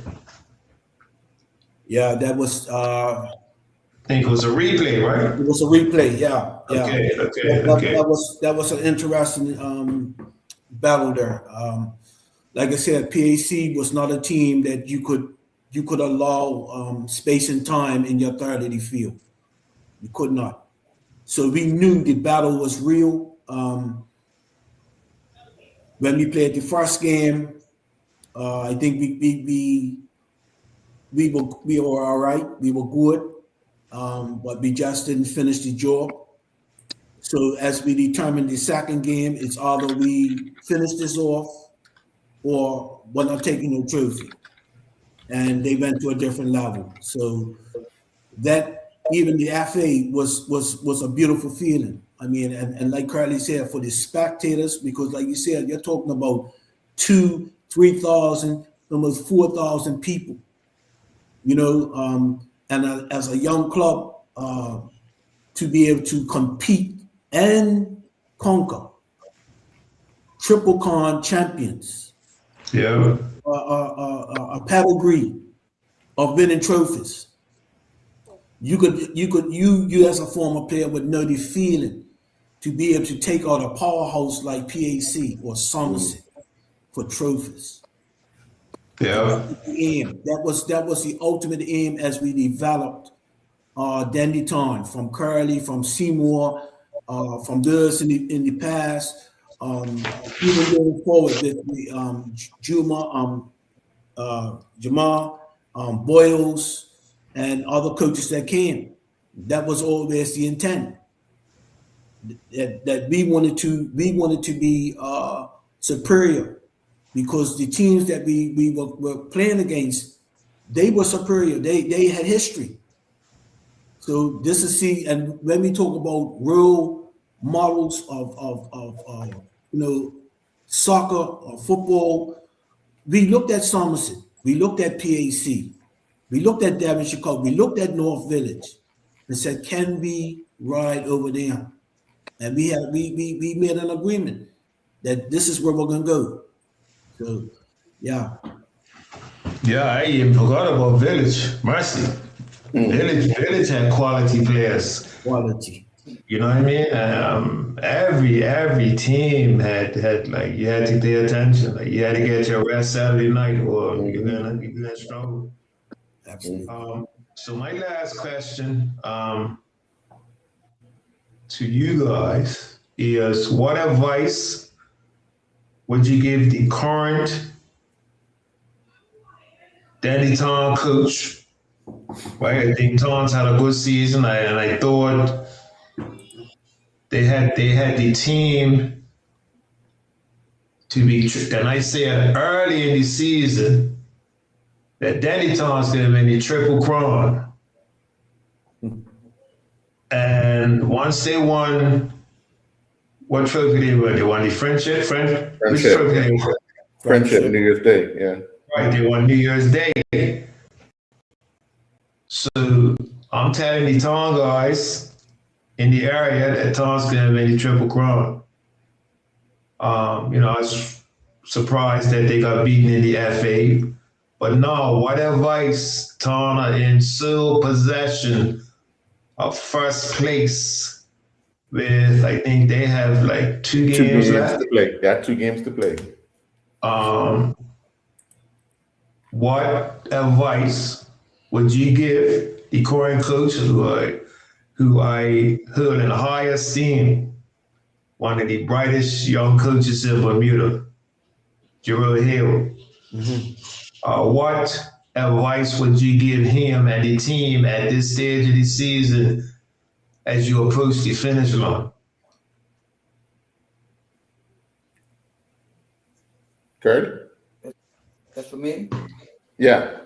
Yeah, that was I think it was a replay, right? it was a replay. Yeah. Okay. That was an interesting battle there. Like I said, PHC was not a team that you could allow space and time in your third of the field. You could not. So we knew the battle was real. When we played the first game, I think we were all right. We were good, but we just didn't finish the job. So as we determined the second game, it's either we finish this off or we're not taking no trophy. And they went to a different level. So that even the FA was a beautiful feeling. I mean, and like Curly said, for the spectators, because like you said, you're talking about 2,000, 3,000, almost 4,000 people. And as a young club, to be able to compete and conquer Triple Con champions. Yeah. a pedigree of winning trophies. You as a former player would know the feeling to be able to take out a powerhouse like PAC or Somerset for trophies. Yeah. That was the ultimate aim as we developed Dandytown from Curly, from Seymour, from those in the past, even going forward with the Jamal, Boyles, and other coaches that came. That was always the intent. That we wanted to be superior, because the teams that we were playing against, they were superior. They had history. So this is and when we talk about real models of soccer or football, we looked at Somerset, we looked at PAC, we looked at Devonshire Chicago, we looked at North Village, and said, can we ride over there? And we made an agreement that this is where we're gonna go. So, yeah. Yeah, I even forgot about Village. Mercy. Village had quality players. Quality. You know what I mean? Every team had like, you had to pay attention. Like, you had to get your rest Saturday night, or you're gonna struggle. Absolutely. So my last question to you guys is, what advice would you give the current Dandytown coach? Right, I think Towns had a good season, and I thought they had the team to be. And I said early in the season that Dandytown's going to win the Triple Crown. And once they won, what trophy they won? They won the Friendship. Which trophy they won? Friendship, New Year's Day, yeah. Right, they won New Year's Day. So I'm telling the Town guys in the area that Town's gonna win the Triple Crown. I was surprised that they got beaten in the FA, but no, what advice? Town are in sole possession of first place with, I think they have like two games left to play. They had 2 games to play. What advice would you give the current coach who I held in high esteem, one of the brightest young coaches in Bermuda, Gerald Hill? What advice would you give him and the team at this stage of the season as you approach the finish line? Kurt? That's for me? Yeah.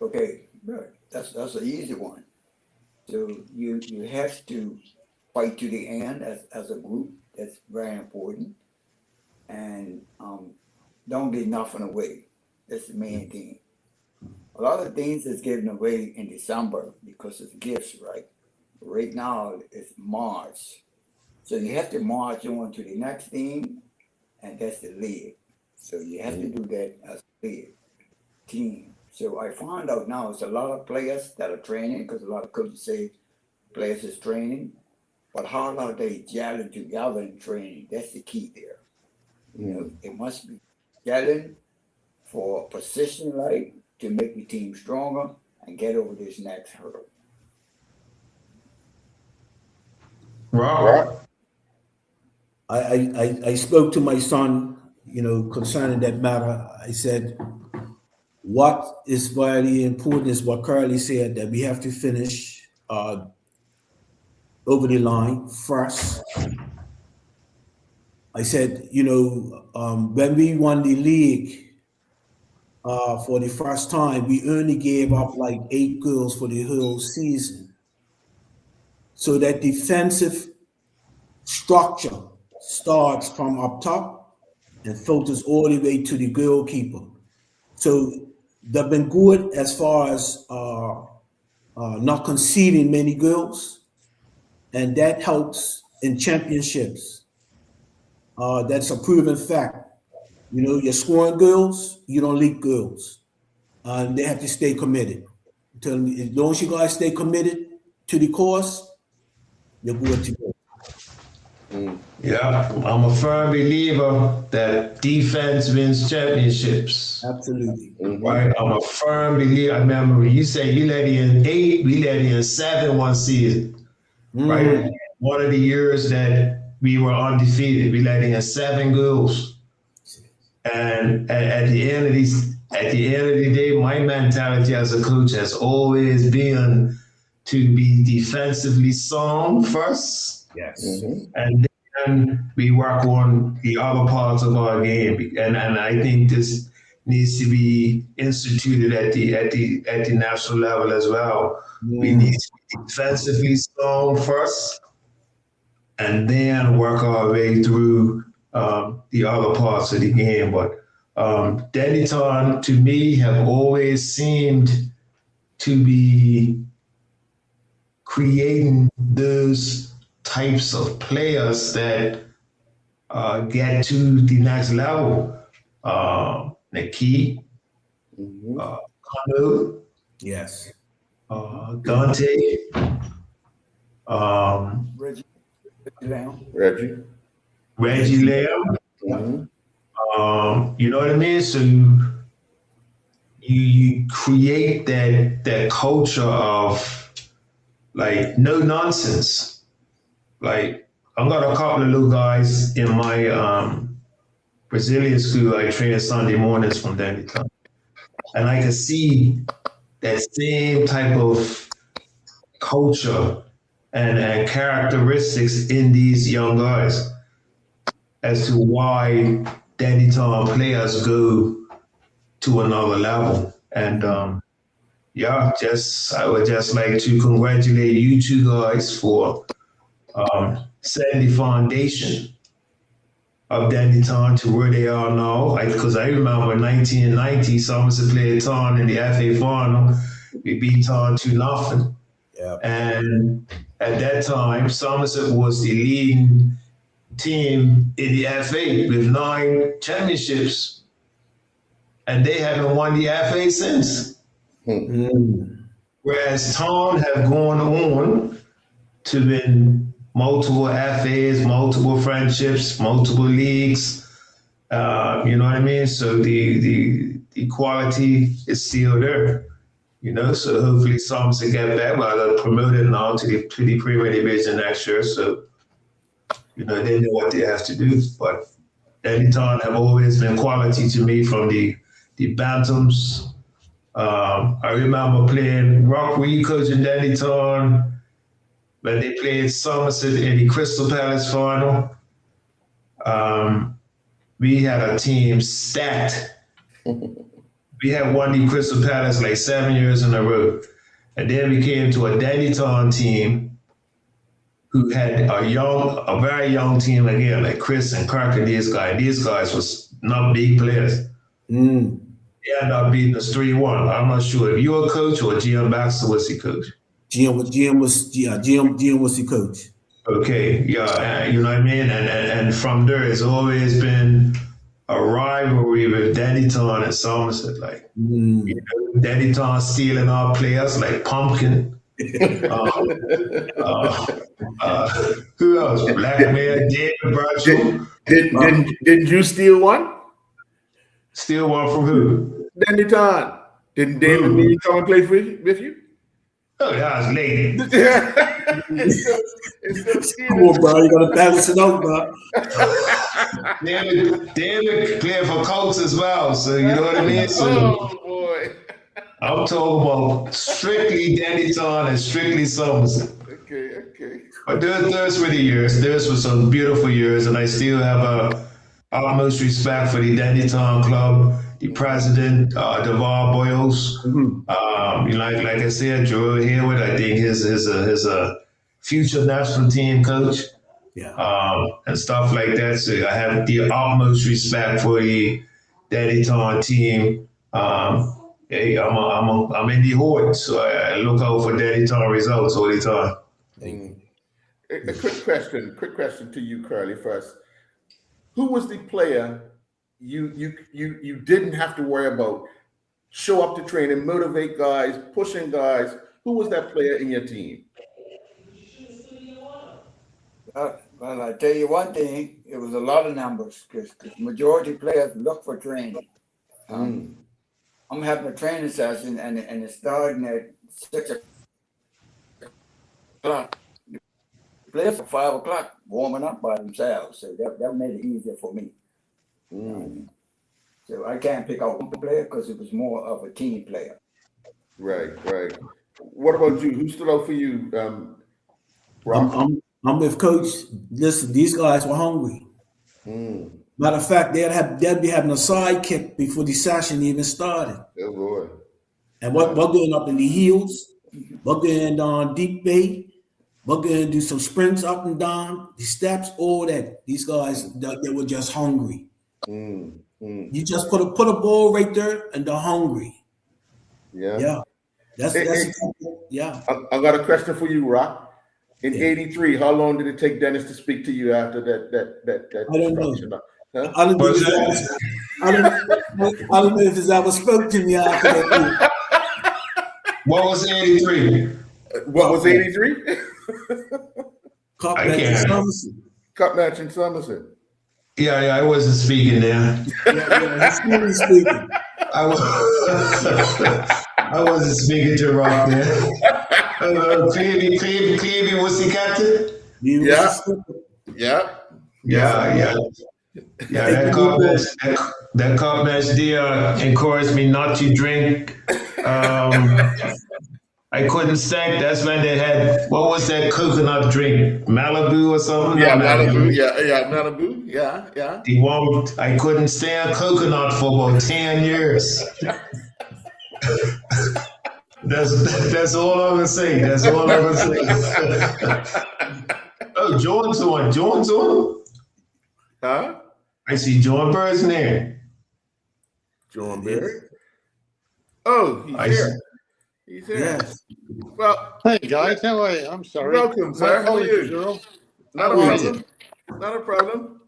Okay, good. That's an easy one. So you have to fight to the end as a group. That's very important. And don't give nothing away. That's the main thing. A lot of things is given away in December because it's gifts, right? Right now it's March. So you have to march on to the next thing, and that's the league. So you have to do that as a league team. So I found out now it's a lot of players that are training, because a lot of coaches say players is training, but how are they gelling together in training? That's the key there. It must be gelling for position, like, to make the team stronger and get over this next hurdle. Right. I spoke to my son, concerning that matter. I said, what is very important is what Carly said, that we have to finish over the line first. I said, when we won the league for the first time, we only gave up like 8 goals for the whole season. So that defensive structure starts from up top and filters all the way to the goalkeeper. So they've been good as far as not conceding many goals, and that helps in championships. That's a proven fact. You know, you're scoring goals, you don't leak goals. And they have to stay committed. As long as you guys stay committed to the course, you're good to go. Yeah, I'm a firm believer that defense wins championships. Absolutely. Right, I'm a firm believer. I remember you say you let in 8, we let in 7 one season. Right, one of the years that we were undefeated, we let in 7 goals. And at the end of the day, my mentality as a coach has always been to be defensively sound first. Yes. And then we work on the other parts of our game. And I think this needs to be instituted at the national level as well. We need to be defensively sound first, and then work our way through the other parts of the game. But Dennytown, to me, have always seemed to be creating those types of players that get to the next level. Naki, Kanu, Yes. Dante, Reggie Lamb. You know what I mean? So you create that culture of like no nonsense. Like I've got a couple of little guys in my Brazilian school. I train Sunday mornings from Dennytown, and I can see that same type of culture and characteristics in these young guys as to why Dennytown players go to another level. And I would just like to congratulate you two guys for setting the foundation of Dennytown to where they are now. Because I remember 1990, Somerset played Town in the FA final. We beat Town 2-0. Yeah. And at that time, Somerset was the leading team in the FA with 9 championships, and they haven't won the FA since. Whereas Town have gone on to win multiple FAs, multiple friendships, multiple leagues. You know what I mean? So the quality is still there. You know, so hopefully Somerset get back. Well, they're promoted now to the Premier Division next year. So, you know, they know what they have to do. But Dennytown have always been quality to me from the Bantams. I remember playing Rock. Were you coaching Dennytown when they played Somerset in the Crystal Palace final? We had a team stacked. We had won the Crystal Palace like 7 years in a row. And then we came to a Dennytown team who had a very young team again, like Chris and Kirk and these guys. These guys was not big players. They ended up beating us 3-1. I'm not sure if you were a coach or GM Baxter was the coach. GM was the coach. Okay, yeah, you know what I mean? And from there, it's always been a rivalry with Dennytown and Somerset. Like, you know, Dennytown stealing our players like Pumpkin. Who else? Black Man, David Bradshaw. Didn't you steal one? Steal one from who? Dennytown. Didn't David Lee come and play with you? Oh, that was late. Come on, bro. You gotta balance it out, bro. David played for Colts as well, so you know what I mean? So, oh boy. I'm talking about strictly Dennytown and strictly Somerset. Okay. But those were the years. Those were some beautiful years, and I still have utmost respect for the Dennytown club, the president, Devar Boyles. Like I said, Joe Hayward, I think is a future national team coach. Yeah. And stuff like that. So I have the utmost respect for the Dennytown team. Hey, I'm in the horde, so I look out for Dennytown results all the time. A quick question to you, Curly, first. Who was the player you didn't have to worry about show up to training, motivate guys, pushing guys. Who was that player in your team? Well, I tell you one thing, it was a lot of numbers because majority players look for training. I'm having a training session and it's starting at 6 o'clock. The players at 5 o'clock warming up by themselves, so that made it easier for me. So I can't pick out one player because it was more of a team player. Right. What about you? Who stood out for you, Rob? I'm with Coach. Listen, these guys were hungry. Matter of fact, they'd be having a sidekick before the session even started. Oh boy! And we're going up in the hills. We're going down Deep Bay. We're going to do some sprints up and down the steps. All that. These guys, they were just hungry. You just put a ball right there, and they're hungry. Yeah. That's yeah. I got a question for you, Rock. In '83, how long did it take Dennis to speak to you after that? I don't know. Huh? I don't know if it's ever spoke to me after that. What was 83? What was 83? Cup match in Somerset. Cup match in Somerset. Yeah, I wasn't speaking there. Yeah, he's speaking. I wasn't speaking to Rock there. Clevey was the captain? Yeah. That cup match there encouraged me not to drink. I couldn't stand. That's when they had, what was that coconut drink? Malibu or something? Yeah, Malibu. Malibu. Yeah. The one, I couldn't stand coconut for about 10 years. That's all I'm gonna say. Oh, Jordan's on. Huh? I see Jordan Bird's there. Jordan Bird. Oh, he's here. Yes. Well, hey guys, how are you? I'm sorry. Welcome, sir. How are you? Earl. Not a problem.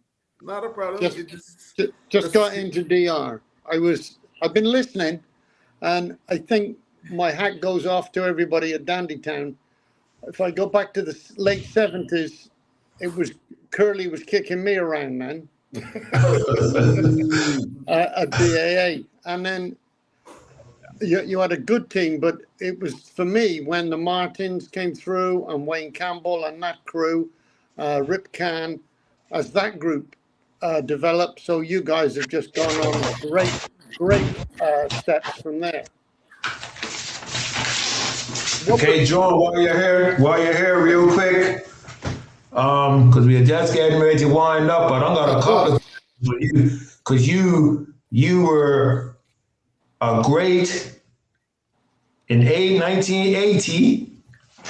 Just got into DR. I've been listening, and I think my hat goes off to everybody at Dandytown. If I go back to the late 70s, Curly was kicking me around then at BAA, and then you had a good team, but it was for me when the Martins came through and Wayne Campbell and that crew, Rip Can, as that group developed. So you guys have just gone on great steps from there. Okay, John, while you're here real quick, because we are just getting ready to wind up, but I'm gonna call it for you, because you were a great in 1980.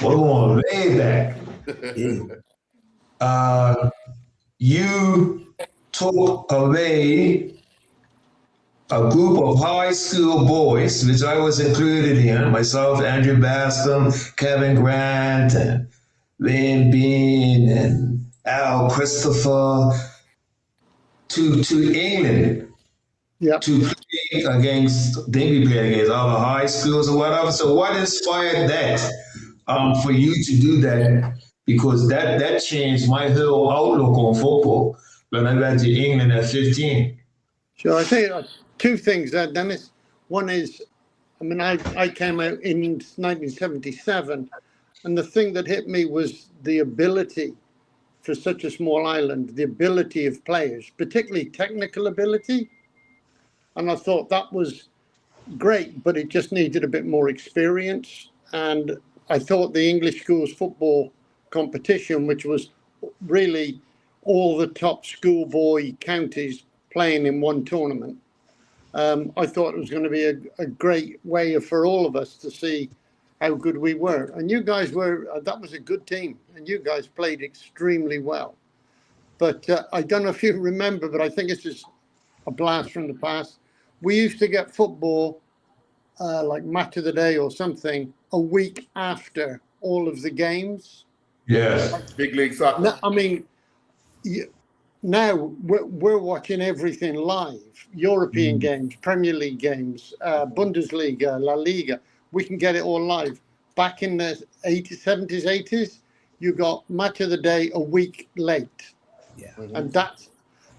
We're going way back. You took away a group of high school boys, which I was included in, myself, Andrew Bascom, Kevin Grant, and Lynn Bean, and Al Christopher, to England. Yeah. To play against, we played against other high schools or whatever. So what inspired that for you to do that? Because that changed my whole outlook on football when I went to England at 15. So I think two things there, Dennis. One is, I came out in 1977, and the thing that hit me was the ability for such a small island, the ability of players, particularly technical ability. And I thought that was great, but it just needed a bit more experience. And I thought the English schools football competition, which was really all the top schoolboy counties playing in one tournament, I thought it was going to be a great way for all of us to see how good we were. And you guys that was a good team, and you guys played extremely well. But I don't know if you remember, but I think it's just a blast from the past. We used to get football, like match of the day or something, a week after all of the games. Yes. Big league soccer. No, I mean, now we're watching everything live. European games, Premier League games, Bundesliga, La Liga. We can get it all live. Back in the 80s, 70s, 80s, you got match of the day a week late. Yeah.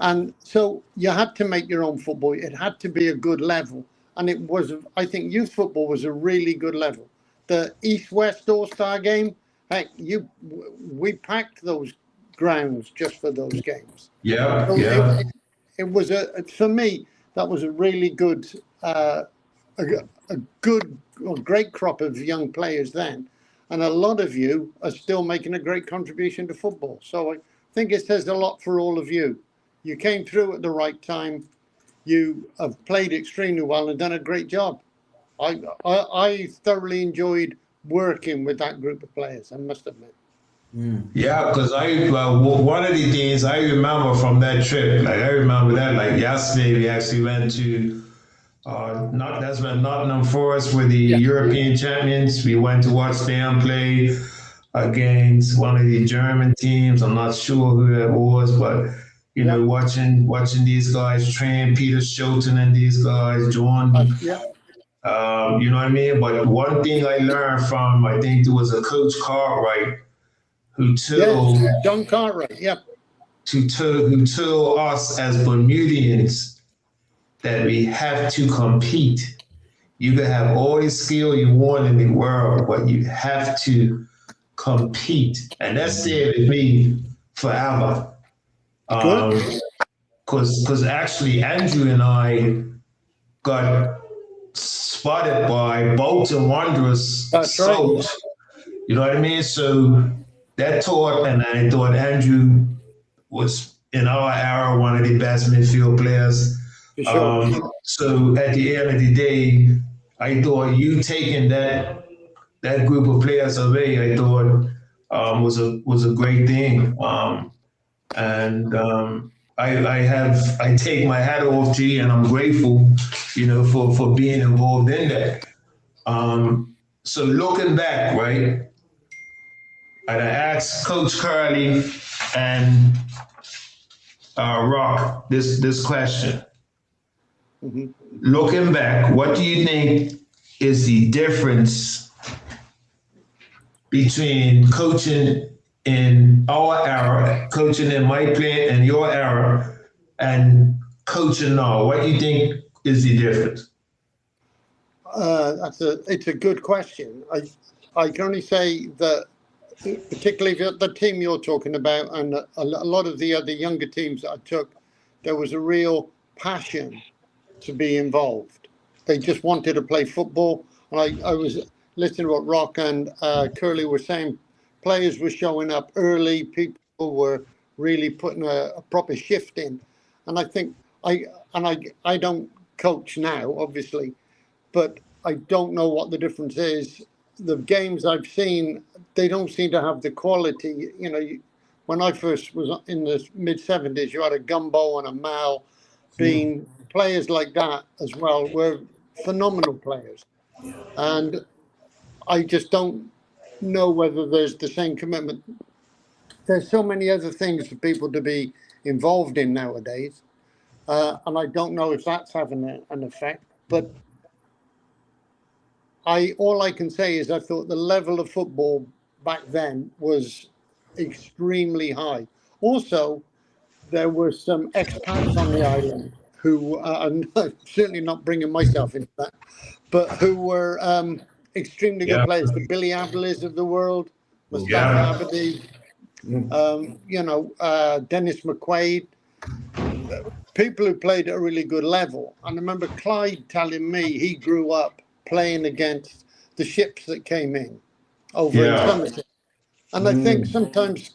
And so you had to make your own football. It had to be a good level. And it was, I think youth football was a really good level. The East-West All-Star game, heck, we packed those grounds just for those games. Yeah, So yeah. it was for me, that was a really good, a great crop of young players then. And a lot of you are still making a great contribution to football. So I think it says a lot for all of you. You came through at the right time. You have played extremely well and done a great job. I thoroughly enjoyed working with that group of players, I must admit. Yeah, because one of the things I remember from that trip, like I remember that like yesterday we actually went to that's when Nottingham Forest were the European champions. We went to watch them play against one of the German teams. I'm not sure who that was, but you know, watching these guys train, Peter Shilton and these guys, John. You know what I mean? But one thing I learned from, I think it was a Coach Cartwright, who told John Cartwright, who told us as Bermudians that we have to compete. You can have all the skill you want in the world, but you have to compete, and that stayed with me forever. Because actually Andrew and I got spotted by Bolton Wanderers. That's right. You know what I mean? So that taught, and I thought Andrew was in our era one of the best midfield players. Sure. So at the end of the day, I thought you taking that group of players away, I thought was a great thing. I take my hat off to you, and I'm grateful, you know, for being involved in that. So looking back, right, and I asked Coach Curley and Rock this question. Mm-hmm. Looking back, what do you think is the difference between coaching in our era, coaching in my play and your era, and coaching now? What do you think is the difference? It's a good question. I can only say that, particularly the team you're talking about, and a lot of the other younger teams that I took, there was a real passion to be involved. They just wanted to play football. And I was listening to what Rock and Curly were saying. Players were showing up early. People were really putting a proper shift in. And I think I don't coach now, obviously, but I don't know what the difference is. The games I've seen, they don't seem to have the quality. You know, when I first was in the mid-70s, you had a Gumbo and a Mal. Being players like that as well were phenomenal players. And I just don't know whether there's the same commitment. There's so many other things for people to be involved in nowadays. And I don't know if that's having an effect. But all I can say is I thought the level of football back then was extremely high. Also, there were some expats on the island who, I'm certainly not bringing myself into that, but who were extremely good players. The Billy Ableys of the world, Mustafa Abadi, Dennis McQuaid, people who played at a really good level. And I remember Clyde telling me he grew up playing against the ships that came in over in Somerset. And I think sometimes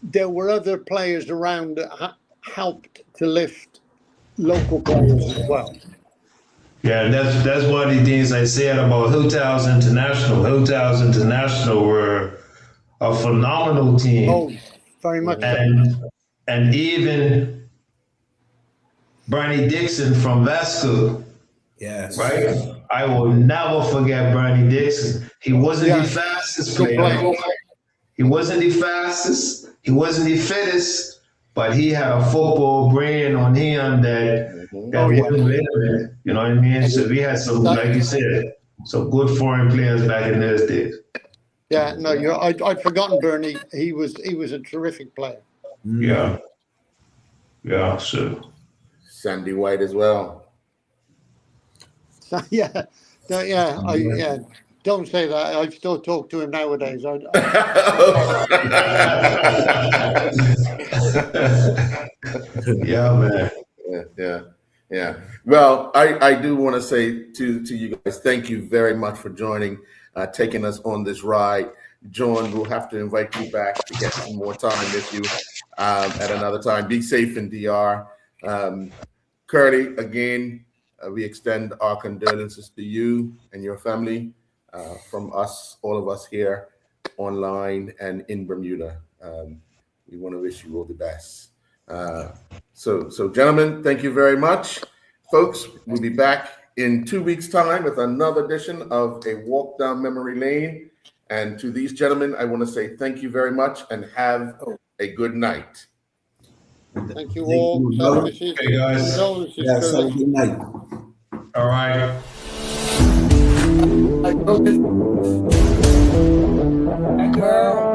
there were other players around that helped to lift local players as well. Yeah, that's one of the things I said about Hotels International. Hotels International were a phenomenal team. Oh, very much and even Bernie Dixon from Vasco. Yes. Right? I will never forget Bernie Dixon. He wasn't the fastest player. He wasn't the fastest, he wasn't the fittest, but he had a football brand on him that Oh, yeah. wasn't relevant. You know what I mean? So we had some, like you said, some good foreign players back in those days. Yeah, no, I'd forgotten Bernie. He was a terrific player. Yeah. Yeah, so. Sandy White as well. So, yeah. Don't say that. I still talk to him nowadays. Yeah, man. Yeah. Well, I do want to say to you guys, thank you very much for joining, taking us on this ride. John, we'll have to invite you back to get some more time with you at another time. Be safe in DR. Curly, again, we extend our condolences to you and your family from us, all of us here online and in Bermuda. We want to wish you all the best. So gentlemen, thank you very much. Folks, we'll be back in 2 weeks' time with another edition of A Walk Down Memory Lane. And to these gentlemen, I want to say thank you very much and have a good night. Thank you all. Hey, guys. Yes, have a good night. All right. Girl.